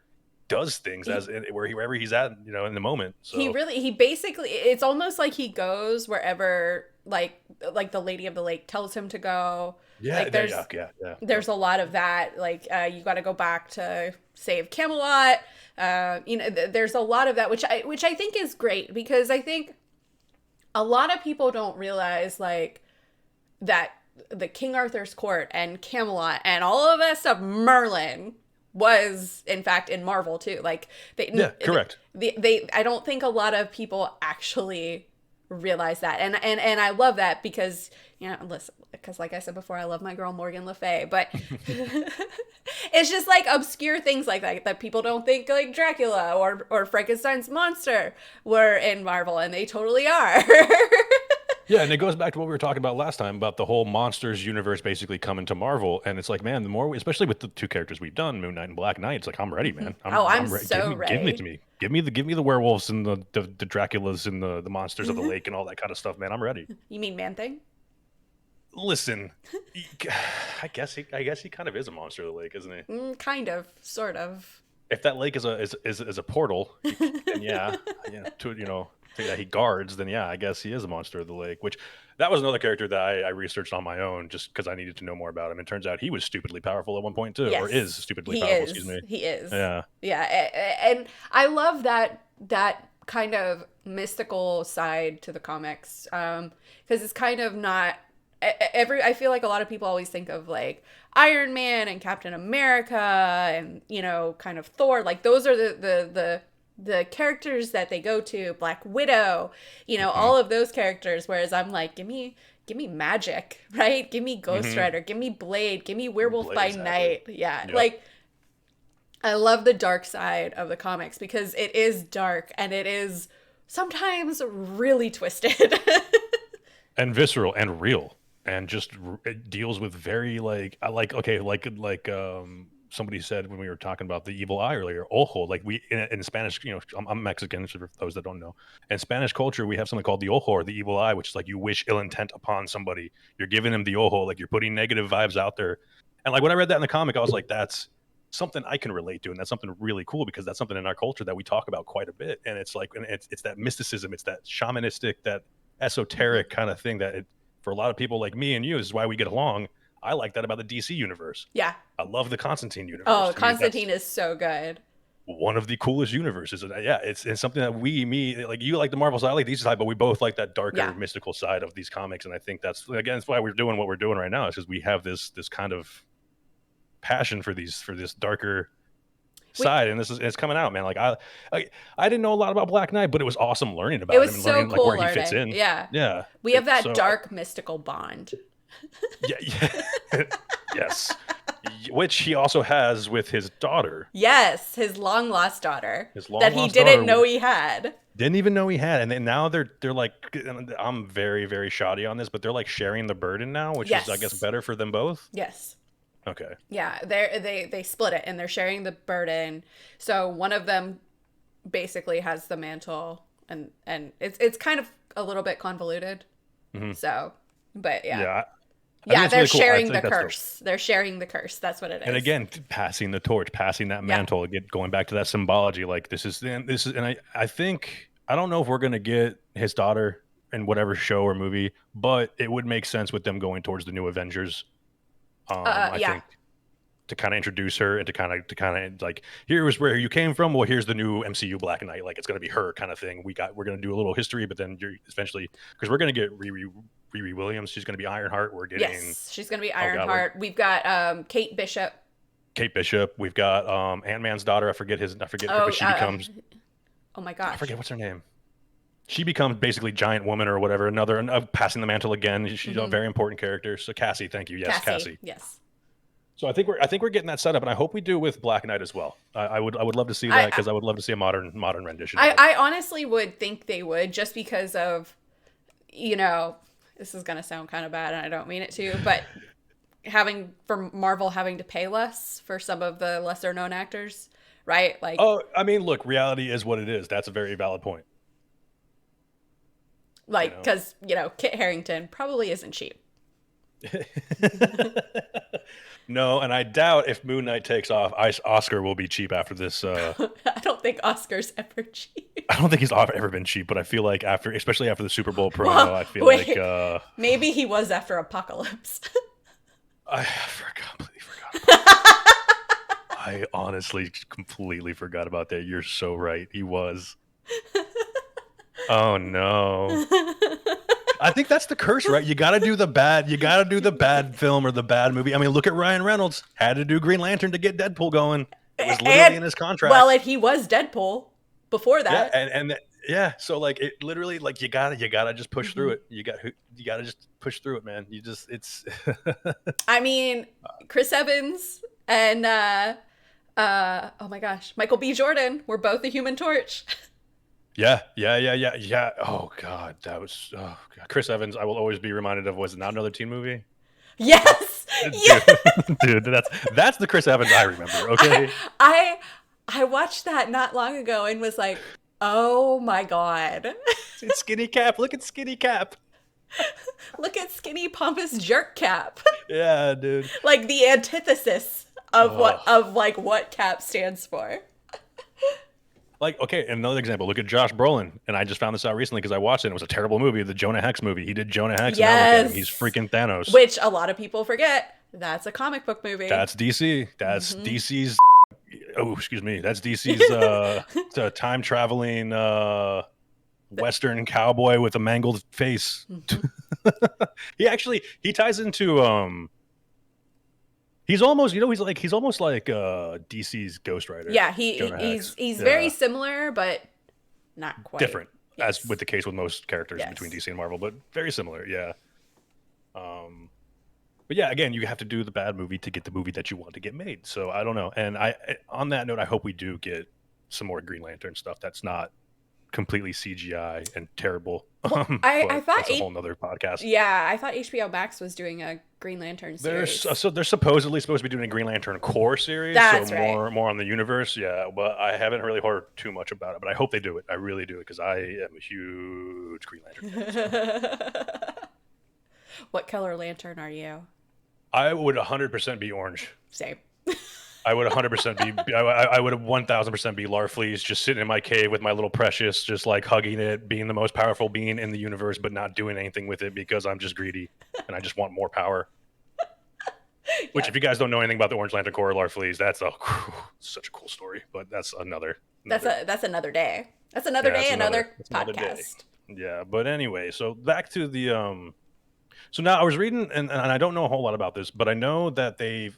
does things he wherever he's at, in the moment. So he basically, it's almost like he goes wherever, like the Lady of the Lake tells him to go. yeah, Like, yeah, yeah, yeah, there's a lot of that. Like, you got to go back to save Camelot. There's a lot of that, which I think is great, because I think a lot of people don't realize, like, that the King Arthur's court and Camelot and all of that stuff, Merlin, was in fact in Marvel too. Like, yeah, correct. I don't think a lot of people actually realize that, and I love that, because, listen, because like I said before, I love my girl Morgan Le Fay, but it's just like obscure things like that people don't think, like Dracula or Frankenstein's monster were in Marvel, and they totally are. Yeah, and it goes back to what we were talking about last time about the whole monsters universe basically coming to Marvel, and it's like, man, the more, especially with the two characters we've done, Moon Knight and Black Knight, it's like, I'm ready, man. Oh, I'm I'm ready. so Give me to ready. me. Give me the werewolves and the Draculas and the monsters of the lake and all that kind of stuff, man. I'm ready. You mean Man Thing? Listen, he- I guess he kind of is a monster of the lake, isn't he? Kind of, sort of. If that lake is a portal, then yeah, yeah, that he guards, then yeah, I guess he is a monster of the lake. Which, that was another character that I researched on my own, just because I needed to know more about him. It turns out he was stupidly powerful at one point too, or is Yes, stupidly he powerful. Excuse is. me. He is. Yeah. Yeah, and I love that kind of mystical side to the comics, because it's kind of not I feel like a lot of people always think of, like, Iron Man and Captain America and, kind of Thor. Like, those are the characters that they go to. Black Widow, Hmm. all of those characters. Whereas I'm like, give me magic, right? Give me Ghost Hmm. Rider, give me Blade, give me Werewolf by Exactly. Night. Yeah, Yep. like, I love the dark side of the comics, because it is dark, and it is sometimes really twisted. And visceral and real, and just it deals with very, like, I like, okay, somebody said when we were talking about the evil eye earlier, ojo, like, we in Spanish, I'm Mexican, so for those that don't know, in Spanish culture we have something called the ojo, or the evil eye, which is like, you wish ill intent upon somebody, you're giving them the ojo, like you're putting negative vibes out there. And like, when I read that in the comic, I was like, that's something I can relate to, and that's something really cool, because that's something in our culture that we talk about quite a bit. And it's like, and it's that mysticism, it's that shamanistic, that esoteric kind of thing that for a lot of people like me and you, is why we get along. I like that about the DC universe. Yeah. I love the Constantine Oh, universe. To me, that's Constantine is so good. one of the coolest universes. And yeah, it's something that me, like you like the Marvel side, I like DC side, but we both like that darker, Yeah. mystical side of these comics. And I think that's why we're doing what we're doing right now, is because we have this kind of passion for this darker side, and it's coming out, man. Like I didn't know a lot about Black Knight, but it was awesome learning It about was him and so learning like cool where he fits learning. in. Yeah. Yeah, We have that so dark mystical bond. yeah. Yes, which he also has with his daughter. Yes, his long lost daughter. His long that he lost didn't daughter. know he had. Didn't even know he had, and then now they're like, I'm very, very shoddy on this, but they're like sharing the burden now, which is I guess better for them both. Yes. Okay. Yeah, they split it and they're sharing the burden. So one of them basically has the mantle, and it's kind of a little bit convoluted. Mm-hmm. So, but yeah. Yeah, they're really cool. sharing the curse. They're sharing the curse. That's what it is. And again, passing the torch, passing that mantle, again, going back to that symbology. Like this is, and I think, I don't know if we're gonna get his daughter in whatever show or movie, but it would make sense with them going towards the new Avengers. I think to kind of introduce her and to kind of like, here was where you came from. Well, here's the new MCU Black Knight. Like it's gonna be her kind of thing. We're gonna do a little history, but then you're eventually, because we're gonna get Riri Williams. She's going to be Ironheart. We're getting she's going to be Ironheart. We've got Kate Bishop. We've got Ant-Man's daughter. I forget what she becomes. Oh my gosh. I forget what's her name. She becomes basically Giant Woman or whatever. Another passing the mantle again. She's a very important character. So Cassie, thank you. Yes, Cassie. Yes. So I think we're getting that set up, and I hope we do with Black Knight as well. I would love to see that, because I would love to see a modern rendition. I honestly would think they would, just because of, this is going to sound kind of bad and I don't mean it to, but Marvel having to pay less for some of the lesser known actors, right? Like, oh, I mean, look, reality is what it is. That's a very valid point. Like, because, Kit Harington probably isn't cheap. No, and I doubt if Moon Knight takes off, Oscar will be cheap after this. I don't think Oscar's ever cheap. I don't think he's ever been cheap, but I feel like especially after the Super Bowl promo, I feel like maybe he was after Apocalypse. I completely forgot. I honestly completely forgot about that. You're so right. He was. Oh no. I think that's the curse, right? You got to do the bad. You got to do the bad film or the bad movie. I mean, look at Ryan Reynolds. Had to do Green Lantern to get Deadpool going. It was literally in his contract. Well, and he was Deadpool before that. Yeah, so like it literally, like you gotta just push through it. You gotta just push through it, man. It's. I mean, Chris Evans and oh my gosh, Michael B. Jordan were both the Human Torch. Yeah. Oh God, that was God. Chris Evans. I will always be reminded of. Was it not another teen movie? Yes. Dude, that's the Chris Evans I remember. Okay. I watched that not long ago and was like, oh my God. It's Skinny Cap. Look at Skinny Cap. Look at Skinny Pompous Jerk Cap. Yeah, dude. Like the antithesis of what Cap stands for. Like, okay, another example. Look at Josh Brolin, and I just found this out recently because I watched it. It was a terrible movie, the Jonah Hex movie. He did Jonah Hex. Yes. And now look at him. He's freaking Thanos. Which a lot of people forget. That's a comic book movie. That's DC. That's DC's. Oh, excuse me. That's DC's time traveling Western cowboy with a mangled face. He ties into He's almost like DC's Ghost Rider. Yeah, he's very similar, but not quite different, as with the case with most characters between DC and Marvel, but very similar. Yeah. But yeah, again, you have to do the bad movie to get the movie that you want to get made. So I don't know. And on that note, I hope we do get some more Green Lantern stuff that's not completely CGI and terrible. I thought that's a whole nother podcast. Yeah, I thought HBO Max was doing a Green Lantern series. They're supposedly supposed to be doing a Green Lantern core series. That's more on the universe. Yeah, but I haven't really heard too much about it. But I hope they do it. I really do, because I am a huge Green Lantern fan. So. What color lantern are you? I would 100% be orange. Same. I would 100% be. I would 1,000% be Larfleeze, just sitting in my cave with my little Precious, just like hugging it, being the most powerful being in the universe, but not doing anything with it because I'm just greedy and I just want more power. Which, Yeah, if you guys don't know anything about the Orange Lantern Corps, Larfleeze, that's such a cool story. But that's another. that's another day. That's another Yeah, day, another that's another day. podcast. Yeah, but anyway, so back to the So now I was reading, and I don't know a whole lot about this, but I know that the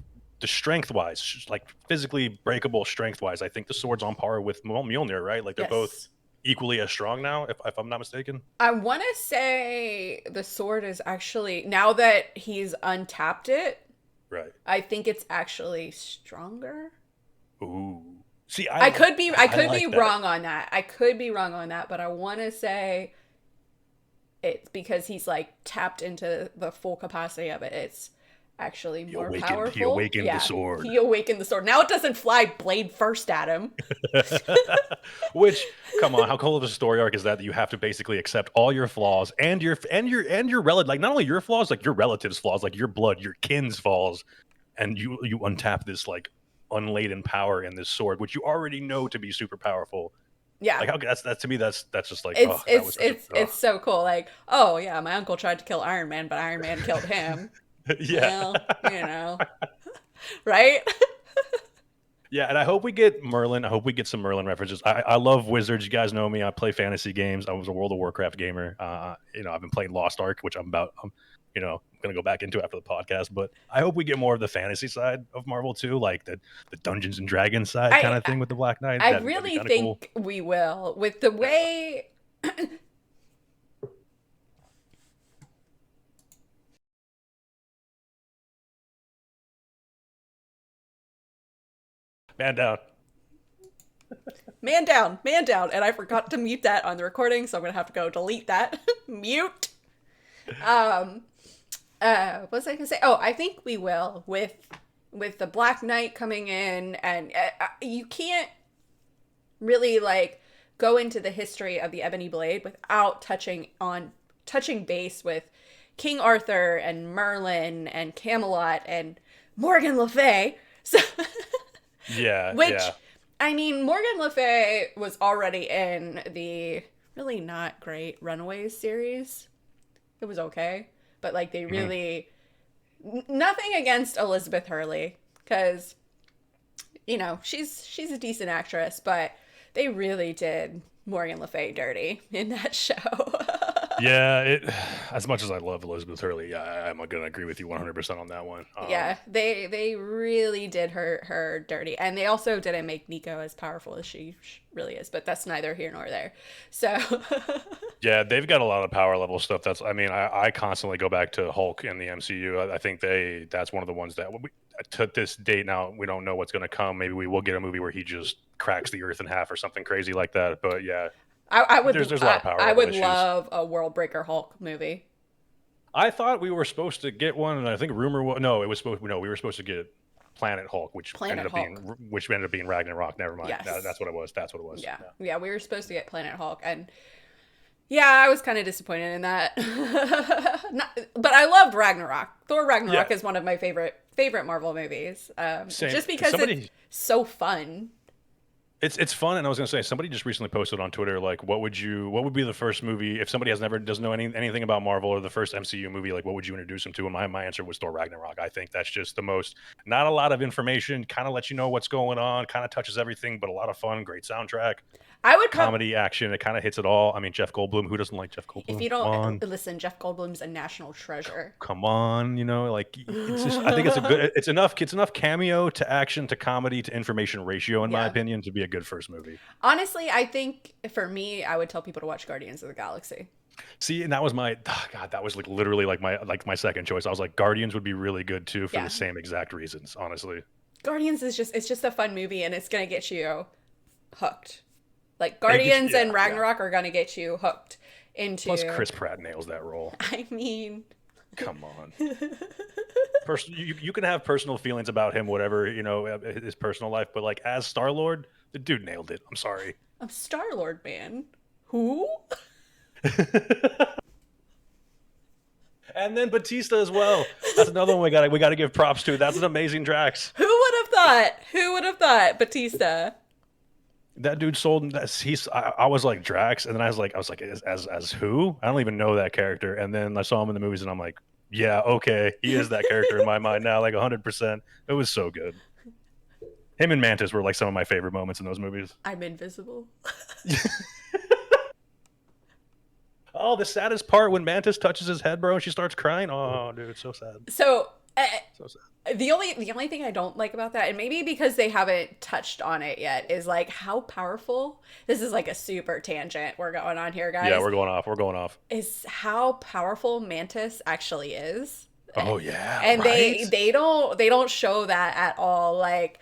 strength wise, like physically breakable strength wise, I think the sword's on par with Mjolnir, right? Like they're both Yes. equally as strong now, if I'm not mistaken. I want to say the sword is actually, now that he's untapped it, Right. I think it's actually stronger. Ooh. See, I I could be like that. wrong on that. I could be wrong on that, but I want to say it's because he's like tapped into the full capacity of it. It's actually more He powerful. awakened the Yeah. sword. He awakened the sword. Now it doesn't fly blade first at him. Which, come on, how cool of a story arc is that you have to basically accept all your flaws and your relative, like not only your flaws, like your relatives' flaws, like your blood, your kin's flaws, and you untap this like unladen power in this sword, which you already know to be super powerful. Yeah. Like how that's to me that's just like, It's oh, that was it's such a it's it's so cool. Like, oh yeah, my uncle tried to kill Iron Man, but Iron Man killed him. yeah. Well, right? Yeah, and I hope we get Merlin. I hope we get some Merlin references. I love wizards. You guys know me. I play fantasy games. I was a World of Warcraft gamer. I've been playing Lost Ark, which I'm gonna go back into after the podcast. But I hope we get more of the fantasy side of Marvel too, like the Dungeons and Dragons side kind I of thing with the Black Knight. I That'd be really kind of cool. think we will with the Yeah. way. Man down. Man down, and I forgot to mute that on the recording, so I'm gonna have to go delete that. Mute. Um, what was I gonna say? Oh, I think we will with the Black Knight coming in, and you can't really like go into the history of the Ebony Blade without touching base with King Arthur and Merlin and Camelot and Morgan Le Fay. So, Yeah, which yeah. I mean, Morgan Le Fay was already in the really not great Runaways series. It was okay, but like they Mhm. really nothing against Elizabeth Hurley because she's a decent actress, but they really did Morgan Le Fay dirty in that show. Yeah, as much as I love Elizabeth Hurley, yeah, I'm gonna agree with you 100% on that one. Yeah, they really did her dirty, and they also didn't make Nico as powerful as she really is. But that's neither here nor there. So Yeah, they've got a lot of power level stuff. I constantly go back to Hulk in the MCU. I think that's one of the ones that to this date now we don't know what's going to come. Maybe we will get a movie where he just cracks the earth in half or something crazy like that. But yeah, I would there's a lot of power I level would issues. love a World Breaker Hulk movie. I thought we were supposed to get one, and I think rumor was no, we were supposed to get Planet Hulk, Planet Hulk. which ended up being Ragnarok. Never mind. Yes. That's what it was. That's what it was. Yeah. Yeah. Yeah, we were supposed to get Planet Hulk, and yeah, I was kind of disappointed in that. But I loved Ragnarok. Thor Ragnarok Yeah. is one of my favorite Marvel movies. Same. Just because it's so fun. It's fun, and I was gonna say somebody just recently posted on Twitter like, what would be the first movie if somebody doesn't know anything about Marvel or the first MCU movie, like what would you introduce them to? And my answer was Thor Ragnarok. I think that's just the most, not a lot of information, kind of lets you know what's going on, kind of touches everything, but a lot of fun, great soundtrack, I would come comedy, action, it kind of hits it all. I mean, Jeff Goldblum, who doesn't like Jeff if Goldblum? you Come don't on. listen. Jeff Goldblum's a national treasure. Come on, like it's just, I think it's enough cameo to action to comedy to information ratio in my Yeah. opinion to be a good first movie. Honestly, I think for me, I would tell people to watch Guardians of the Galaxy. See, and that was God, that was like literally like my second choice. I was like, Guardians would be really good too for Yeah. the same exact reasons, honestly. Guardians is just a fun movie, and it's gonna get you hooked. Like Guardians and Ragnarok are gonna get you hooked into. Plus, Chris Pratt nails that role. I mean, Come on. You can have personal feelings about him, whatever, his personal life, but like as Star-Lord, the dude nailed it. I'm sorry. I'm Star-Lord, man. Who? And then Batista as well. That's another one we gotta give props to. That's an amazing Drax. Who would have thought? Who would have thought Batista? That dude sold. I was like Drax, and then I was like, as who? I don't even know that character. And then I saw him in the movies, and I'm like, Yeah, okay, he is that character in my mind now, like 100%. It was so good. Him and Mantis were like some of my favorite moments in those movies. I'm invisible. Oh, the saddest part when Mantis touches his head, bro, and she starts crying. Oh, dude, it's so sad. So So sad. the only thing I don't like about that, and maybe because they haven't touched on it yet, is like how powerful. This is like a super tangent we're going on here, Yeah, guys. we're going off. We're going off. Is how powerful Mantis actually is. Oh yeah, And right. they don't show that at all. Like,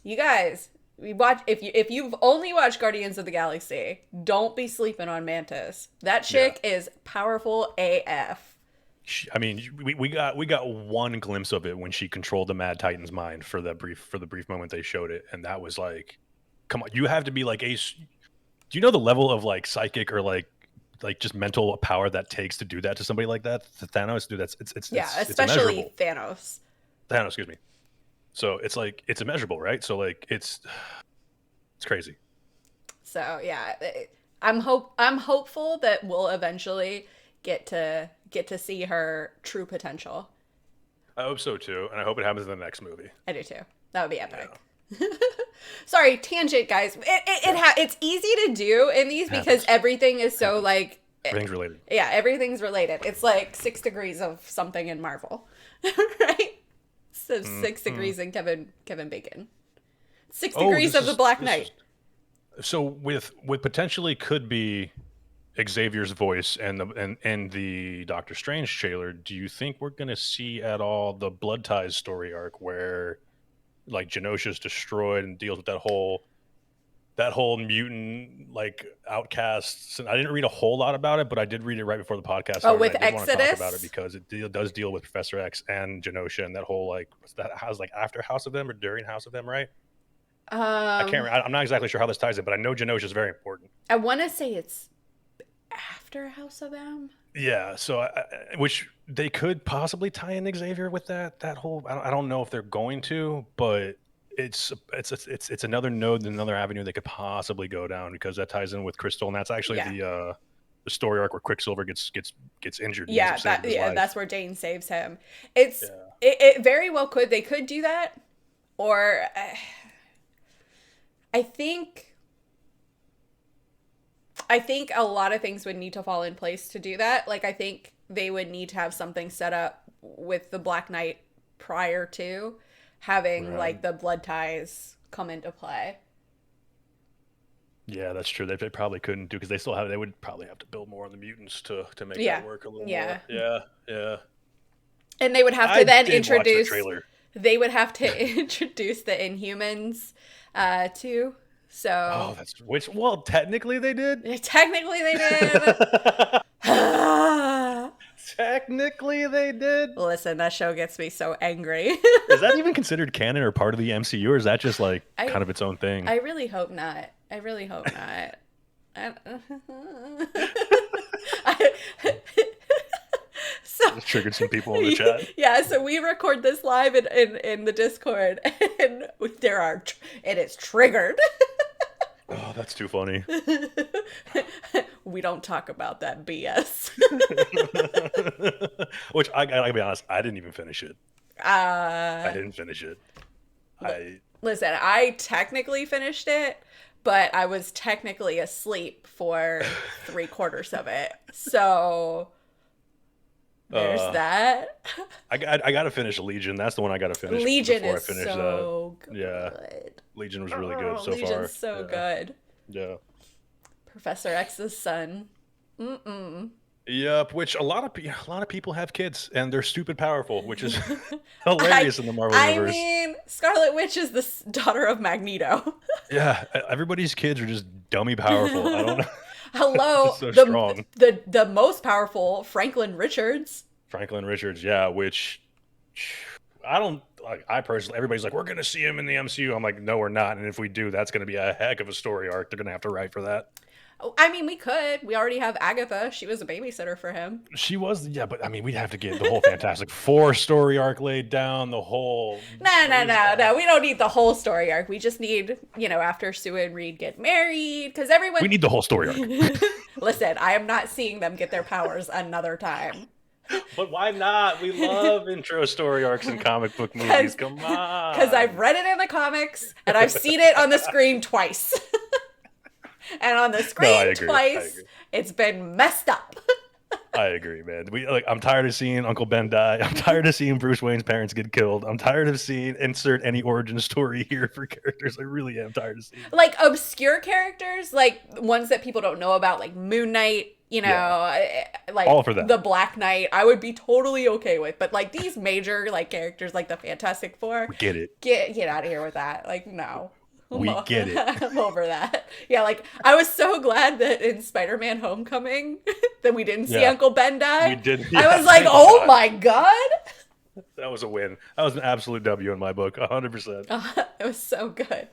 you guys, we watch if you've only watched Guardians of the Galaxy, don't be sleeping on Mantis. That Yeah. chick is powerful AF. I mean, we got one glimpse of it when she controlled the Mad Titan's mind for the brief moment they showed it, and that was like, come on, you have to be like do you know the level of like psychic or like just mental power that takes to do that to somebody like that? To Thanos, dude, that's Yeah, it's especially immeasurable. Thanos. Thanos, excuse me. So it's like it's immeasurable, right? So like it's crazy. So yeah, I'm hopeful that we'll eventually get to see her true potential. I hope so too, and I hope it happens in the next movie. I do too. That would be Yeah, epic. Sorry, tangent, guys. It's easy to do in these because happens. everything is so Happens. like, Everything's related. yeah, everything's related. It's like 6 degrees of something in Marvel, right? So 6 degrees in Kevin Bacon. Six Oh, degrees of the Black Knight. so with potentially could be Xavier's voice and the Doctor Strange trailer. Do you think we're gonna see at all the Blood Ties story arc where like Genosha's destroyed and deals with that whole mutant like outcasts? And I didn't read a whole lot about it, but I did read it right before the podcast Oh, started. with I did want to talk about it Exodus. because does deal with Professor X and Genosha and that whole like what's that house like after House of M or during House of M, right? I can't. Um, I'm not exactly sure how this ties in, but I know Genosha is very important. I want to say it's after House of M. Yeah, so which they could possibly tie in Xavier with that whole. I don't know if they're going to, but it's another node, another avenue they could possibly go down because that ties in with Crystal, and that's actually Yeah, the story arc where Quicksilver gets injured and ends yeah, up saving his that's life. where Jane saves him. It's Yeah, it very well could they could do that, or I think I think a lot of things would need to fall in place to do that. Like, I think they would need to have something set up with the Black Knight prior to having right. like the blood ties come into play. Yeah, that's true. They probably couldn't do because they would probably have to build more on the mutants to make Yeah. that work a little Yeah. more. Yeah, yeah. And they would have to I then did watch the introduce trailer. they would have to introduce the Inhumans too. Oh, So that's which. Well, technically they did. technically they did. Technically they did. Listen, that show gets me so angry. Is that even considered canon or part of the MCU, or is that just like I kind of its own thing? I really hope not. I really hope not. I, I- so Just triggered some people in the chat. yeah, so we record this live in the Discord, and it is triggered. Oh, that's too funny. We don't talk about that BS. Which I gotta be honest, I didn't even finish it. I uh, didn't finish it. I Listen, I technically finished it, but I was technically asleep for 3/4 of it. So there's uh that. I gotta finish Legion. That's the one I gotta finish Legion before I is finish so that. Yeah, good. Legion was really good Oh, so far. Legion's so Yeah, good. yeah. Professor X's son. Mm-mm. Yep, which a lot of people have kids and they're stupid powerful, which is I, hilarious in the Marvel I universe. mean, Scarlet Witch is the daughter of Magneto. Yeah, everybody's kids are just dummy powerful. I don't know. Hello, It's so the, strong. the most powerful, Franklin Richards. Franklin Richards, yeah, which I don't like. I personally, everybody's like, we're gonna see him in the MCU. I'm like, no, we're not. And if we do, that's gonna be a heck of a story arc. They're gonna have to write for that. Oh, I mean, we could. We already have Agatha. She was a babysitter for him. She was, yeah, but I mean, we'd have to get the whole Fantastic Four story arc laid down. The whole No. We don't need the whole story arc. We just need, after Sue and Reed get married, because everyone. We need the whole story arc. Listen, I am not seeing them get their powers another time. But why not? We love intro story arcs in comic book movies. Come Because I've on. read it in the comics and I've seen it on the screen twice. And on the No, I screen agree. I twice, agree. it's been messed up. I agree, man. I'm tired of seeing Uncle Ben die. I'm tired of seeing Bruce Wayne's parents get killed. I'm tired of seeing insert any origin story here for characters. I really am tired of seeing it. Like obscure characters, like ones that people don't know about, like Moon Knight, like All for that. the Black Knight, I would be totally okay with. But like these major like characters, like the Fantastic Four, We get it. get out of here with that. Like no. We get it. I'm over that. Yeah, like I was so glad that in Spider-Man Homecoming that we didn't see Uncle Ben die. We did. I was like, oh my god. That was a win. That was an absolute W in my book. 100%. It was so good.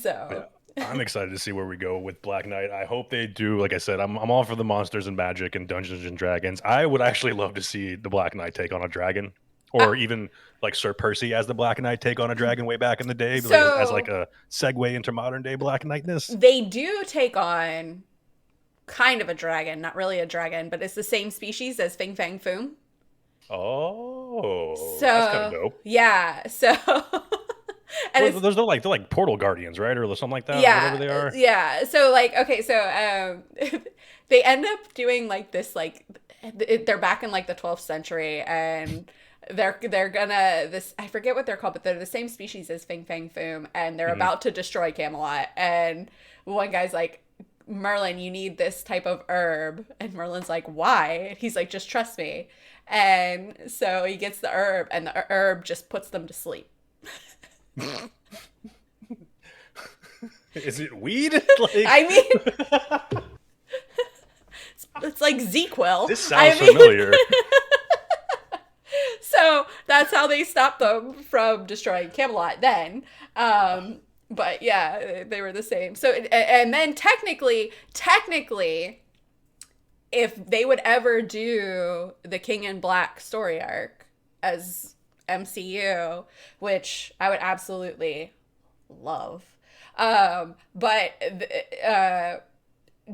So yeah, I'm excited to see where we go with Black Knight. I hope they do. Like I said, I'm all for the monsters and magic and Dungeons and Dragons. I would actually love to see the Black Knight take on a dragon, or even like Sir Percy as the Black Knight take on a dragon way back in the day, as like a segue into modern day Black Knightness. They do take on kind of a dragon, not really a dragon, but it's the same species as Fing Fang Foom. Oh, so that's kind of dope. Yeah, so and well, they're like portal guardians, right, or something like that. Yeah, whatever they are. Yeah. So like, okay, so they end up doing like this, like they're back in like the 12th century, and they're gonna I forget what they're called, but they're the same species as Fing Fang Foom, and they're about to destroy Camelot. And one guy's like, Merlin, you need this type of herb, and Merlin's like, why? And he's like, just trust me. And so he gets the herb, and the herb just puts them to sleep. Is it weed? I mean, it's like ZQL. This sounds familiar. So that's how they stopped them from destroying Camelot then. But yeah, they were the same. So, and then technically, if they would ever do the King in Black story arc as MCU, which I would absolutely love. But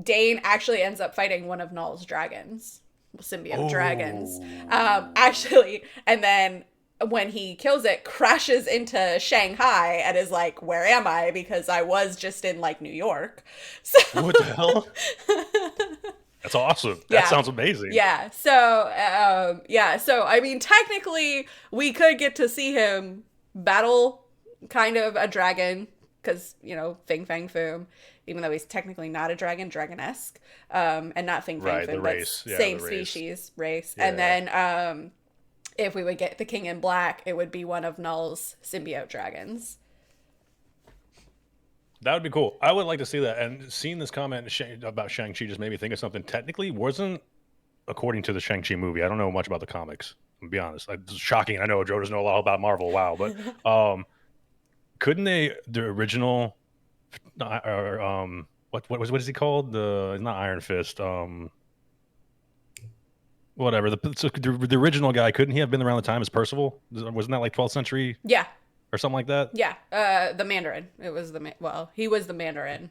Dane actually ends up fighting one of Null's dragons, symbiote dragons. Actually, and then when he kills it, crashes into Shanghai and is like, where am I? Because I was just in like New York. So what the hell? That's awesome. That sounds amazing. Yeah. So, So, I mean, technically, we could get to see him battle kind of a dragon because, Fing Fang Foom, even though he's technically not a dragon, dragon-esque, and not Fing Fang Foom, but same species, race. Yeah. And then if we would get the King in Black, it would be one of Null's symbiote dragons. That would be cool. I would like to see that. And seeing this comment about Shang-Chi just made me think of something. Technically, wasn't according to the Shang-Chi movie. I don't know much about the comics. I'm gonna be honest. It's shocking. I know Joe doesn't know a lot about Marvel. Wow, but couldn't the original what is he called? It's not Iron Fist. Whatever. The original guy, couldn't he have been around the time as Percival? Wasn't that like 12th century? Yeah. Or something like that? Yeah, the Mandarin. It was he was the Mandarin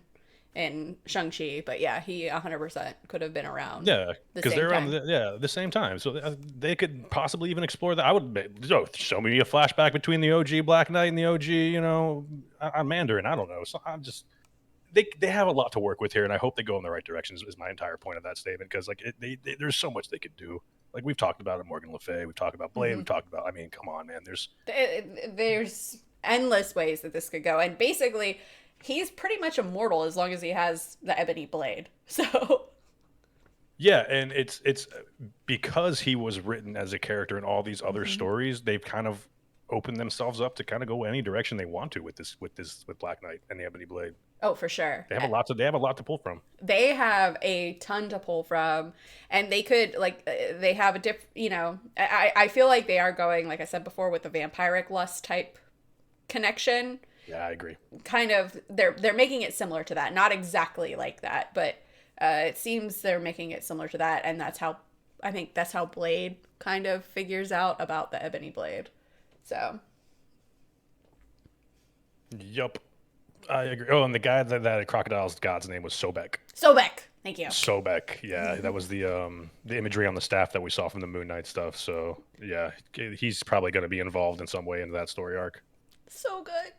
in Shang-Chi, but yeah, he 100% could have been around. Yeah, because they're around the same time. So they could possibly even explore that. I would show me a flashback between the OG Black Knight and the OG, Mandarin. I don't know. So I'm just they have a lot to work with here, and I hope they go in the right directions. Is my entire point of that statement, because like there's so much they could do. Like we've talked about Morgan Le Fay, we've talked about Blade, we've talked about. I mean, come on, man. There's endless ways that this could go, and basically, he's pretty much immortal as long as he has the Ebony Blade. So. Yeah, and it's because he was written as a character in all these other stories. They've kind of opened themselves up to kind of go any direction they want to with Black Knight and the Ebony Blade. Oh, for sure. They have a lot to pull from. They have a ton to pull from, and they could they have a I feel like they are going, like I said before, with the vampiric lust type connection. Yeah, I agree. Kind of, they're making it similar to that, not exactly like that, but it seems they're making it similar to that, and I think that's how Blade kind of figures out about the Ebony Blade. So. Yup. I agree. Oh, and the guy that Crocodile's god's name was Sobek. Sobek. Thank you. Sobek, yeah, that was the imagery on the staff that we saw from the Moon Knight stuff. So yeah, he's probably going to be involved in some way into that story arc. So good.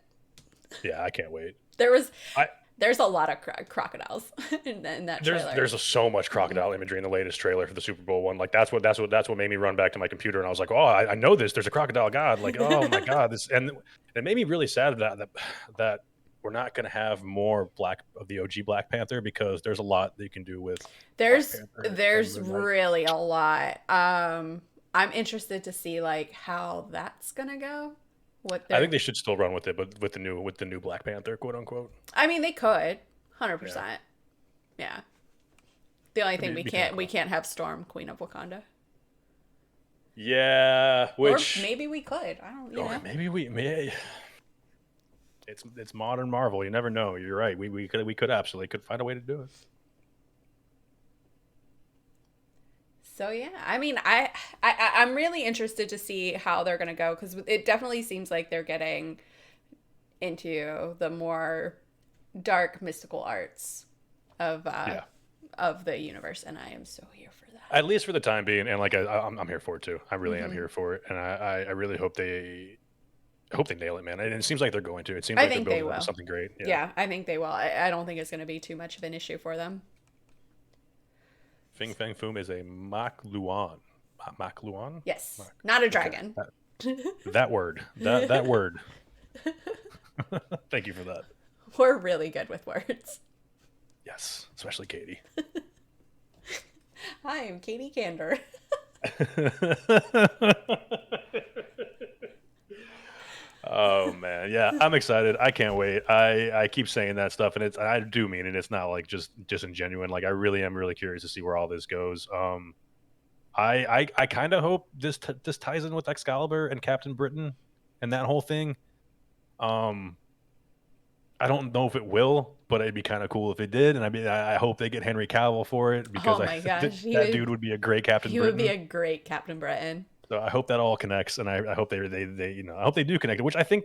Yeah, I can't wait. There was I there's a lot of crocodiles in that trailer. so much crocodile imagery in the latest trailer for the Super Bowl one. Like that's what made me run back to my computer, and I was like, oh, I know this. There's a crocodile god. Like, oh my god, this, and it made me really sad that we're not going to have more Black of the OG Black Panther, because there's a lot that you can do with Black there's Panther there's and Moon Knight. really a lot. I'm interested to see like how that's gonna go. What I they're think they should still run with it, but with the new Black Panther, quote unquote. I mean, they could, Yeah, 100%. Yeah. The only thing it'd be kind of we cool. can't have Storm, Queen of Wakanda. Yeah, Or which maybe we could. I don't, you or know. maybe we may. It's modern Marvel. You never know. You're right. We could absolutely could find a way to do it. So yeah, I mean, I'm really interested to see how they're gonna go because it definitely seems like they're getting into the more dark mystical arts of Yeah, the universe, and I am so here for that. at least for the time being, and like I'm here for it too. I really am Hmm. here for it, and I really hope they nail it, man. And it seems like they're going to. It seems I like they're think they building up to will. something great. Yeah. Yeah, I think they will. I don't think it's going to be too much of an issue for them. Fing Fang Foom is a Mak Luan. Mak Luan? Yes, Mak. not a Okay. dragon. That word. That word. Thank you for that. We're really good with words. Yes, especially Katie. Hi, I'm Katie Candor. Oh man, yeah, I'm excited. I can't wait. I keep saying that stuff, and I do mean it. It's not like just disingenuine. Like I really am really curious to see where all this goes. I kind of hope this ties in with Excalibur and Captain Britain and that whole thing. Um, I don't know if it will, but it'd be kind of cool if it did. And I mean, I hope they get Henry Cavill for it, because Oh my gosh, that dude would be a great Captain he would be Britain. a great Captain Britain. So I hope that all connects, and I hope they I hope they do connect. Which I think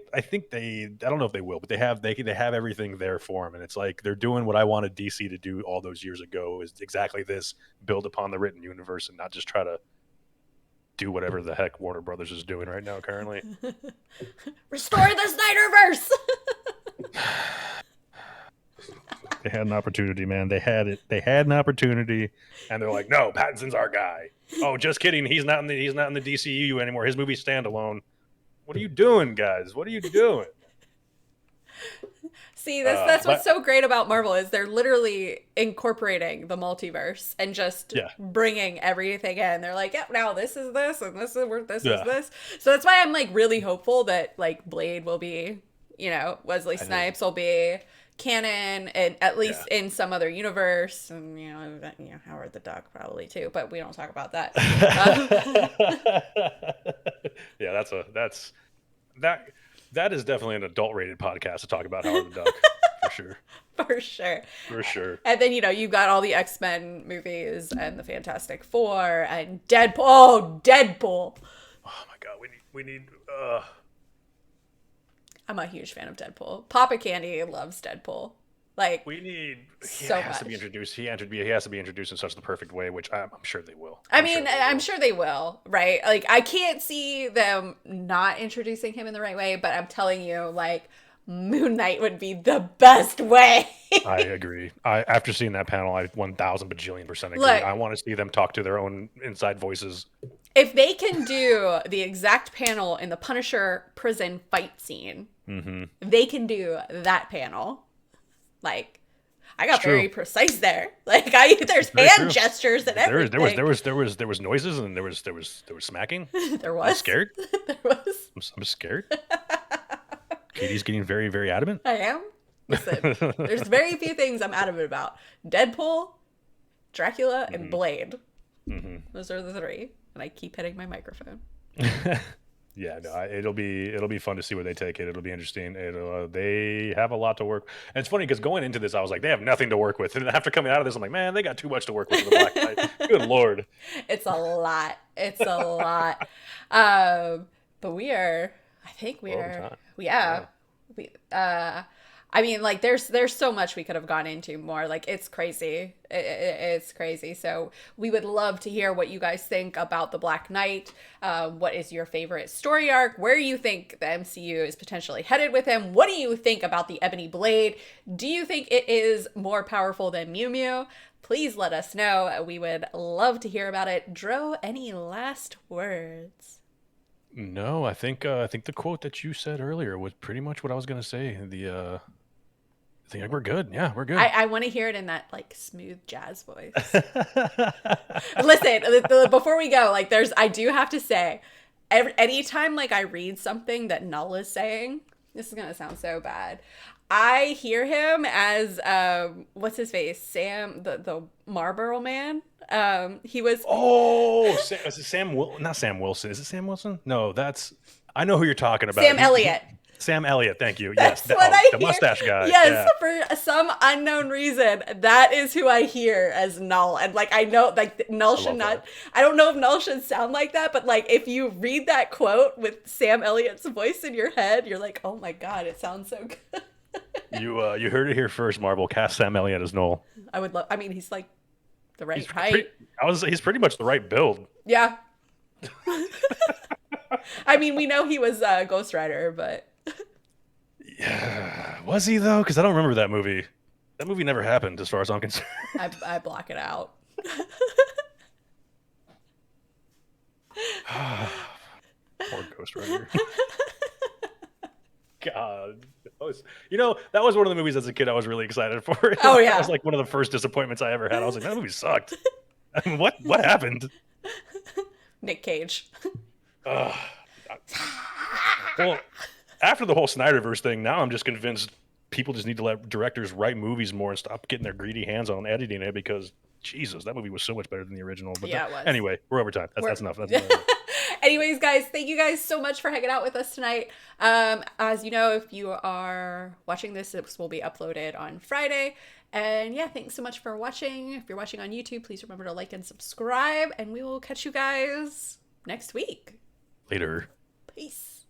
they, I don't know if they will, but they have everything there for them, and it's like they're doing what I wanted DC to do all those years ago, is exactly this: build upon the written universe and not just try to do whatever the heck Warner Brothers is doing right now currently. Restore the Snyderverse. They had an opportunity, man. They had it. They had an opportunity, and they're like, "No, Pattinson's our guy." Oh, just kidding. He's not in the DCU anymore. His movie's standalone. What are you doing, guys? What are you doing? See, that's what's But so great about Marvel is they're literally incorporating the multiverse and just yeah, bringing everything in. They're like, yep, now this is this and this is where this is yeah. this. So that's why I'm like really hopeful that like Blade will be, Wesley I think Snipes will be canon and at yeah. least in some other universe, and Howard the Duck probably too, but we don't talk about that. Yeah, that that is definitely an adult rated podcast to talk about Howard the Duck, for sure. For sure. For sure. And then, you've got all the X-Men movies and the Fantastic Four and Deadpool. Oh, Deadpool. Oh my god, we need I'm a huge fan of Deadpool. Papa Candy loves Deadpool. Like, we need he so has to be much. introduced. He has to be introduced in such the perfect way, which I'm sure they will. I I'm sure mean, they I'm will. sure they will, right? Like, I can't see them not introducing him in the right way, but I'm telling you, like, Moon Knight would be the best way. I agree. After seeing that panel, I 1,000 bajillion% agree. Look, I want to see them talk to their own inside voices. if they can do the exact panel in the Punisher prison fight scene, Mm-hmm. they can do that panel. Like, I It's got very true. precise there. Like, there's Very hand true. gestures and There was everything. there was noises, and there was smacking. There I'm was. scared. There was. I'm scared. Katie's getting very, very adamant. I am. Listen, there's very few things I'm adamant about. Deadpool, Dracula, and Blade. Mm-hmm. Those are the three. And I keep hitting my microphone. Yeah, no, it'll be fun to see where they take it. It'll be interesting. They have a lot to work. And it's funny because going into this, I was like, they have nothing to work with. And after coming out of this, I'm like, man, they got too much to work with in the Black Knight. Good lord. It's a lot. It's a lot. But we are, I think we Well, are, time. yeah. We, I mean, like, there's so much we could have gone into more. Like, it's crazy. It's crazy. So we would love to hear what you guys think about the Black Knight. What is your favorite story arc? Where you think the MCU is potentially headed with him? What do you think about the Ebony Blade? Do you think it is more powerful than Mew Mew? Please let us know. We would love to hear about it. Dro, any last words? No, I think the quote that you said earlier was pretty much what I was gonna say. I think we're good. Yeah, we're good. I want to hear it in that like smooth jazz voice. Listen, before we go, like I do have to say, anytime like I read something that Null is saying, this is gonna sound so bad. I hear him as what's his face, Sam, the Marlboro Man. He was Is it Sam not Sam Wilson? Is it Sam Wilson? No, I know who you're talking about. Sam Elliott. Sam Elliott, thank you. That's Yes, what I the hear. mustache guy. Yes, Yeah. for some unknown reason, that is who I hear as Null. And like I know, like Null should not. I don't know if Null should sound like that, but like if you read that quote with Sam Elliott's voice in your head, you're like, oh my god, it sounds so good. You heard it here first, Marvel. Cast Sam Elliott as Noel. I would love. I mean, he's like the right He's height. he's pretty much the right build. Yeah. I mean, we know he was Ghost Rider, but. Yeah, was he though? Because I don't remember that movie. That movie never happened, as far as I'm concerned. I block it out. Poor Ghost Rider. God, that was one of the movies as a kid I was really excited for. Oh yeah, that was like one of the first disappointments I ever had. I was like, that movie sucked. I mean, what happened? Nick Cage. Well, after the whole Snyderverse thing, now I'm just convinced people just need to let directors write movies more and stop getting their greedy hands on editing it, because Jesus, that movie was so much better than the original. But yeah, it was. Anyway, we're over time. That's enough. That's enough. Anyways, guys, thank you guys so much for hanging out with us tonight. As you know, if you are watching this will be uploaded on Friday. And yeah, thanks so much for watching. If you're watching on YouTube, please remember to like and subscribe, and we will catch you guys next week. Later. Peace.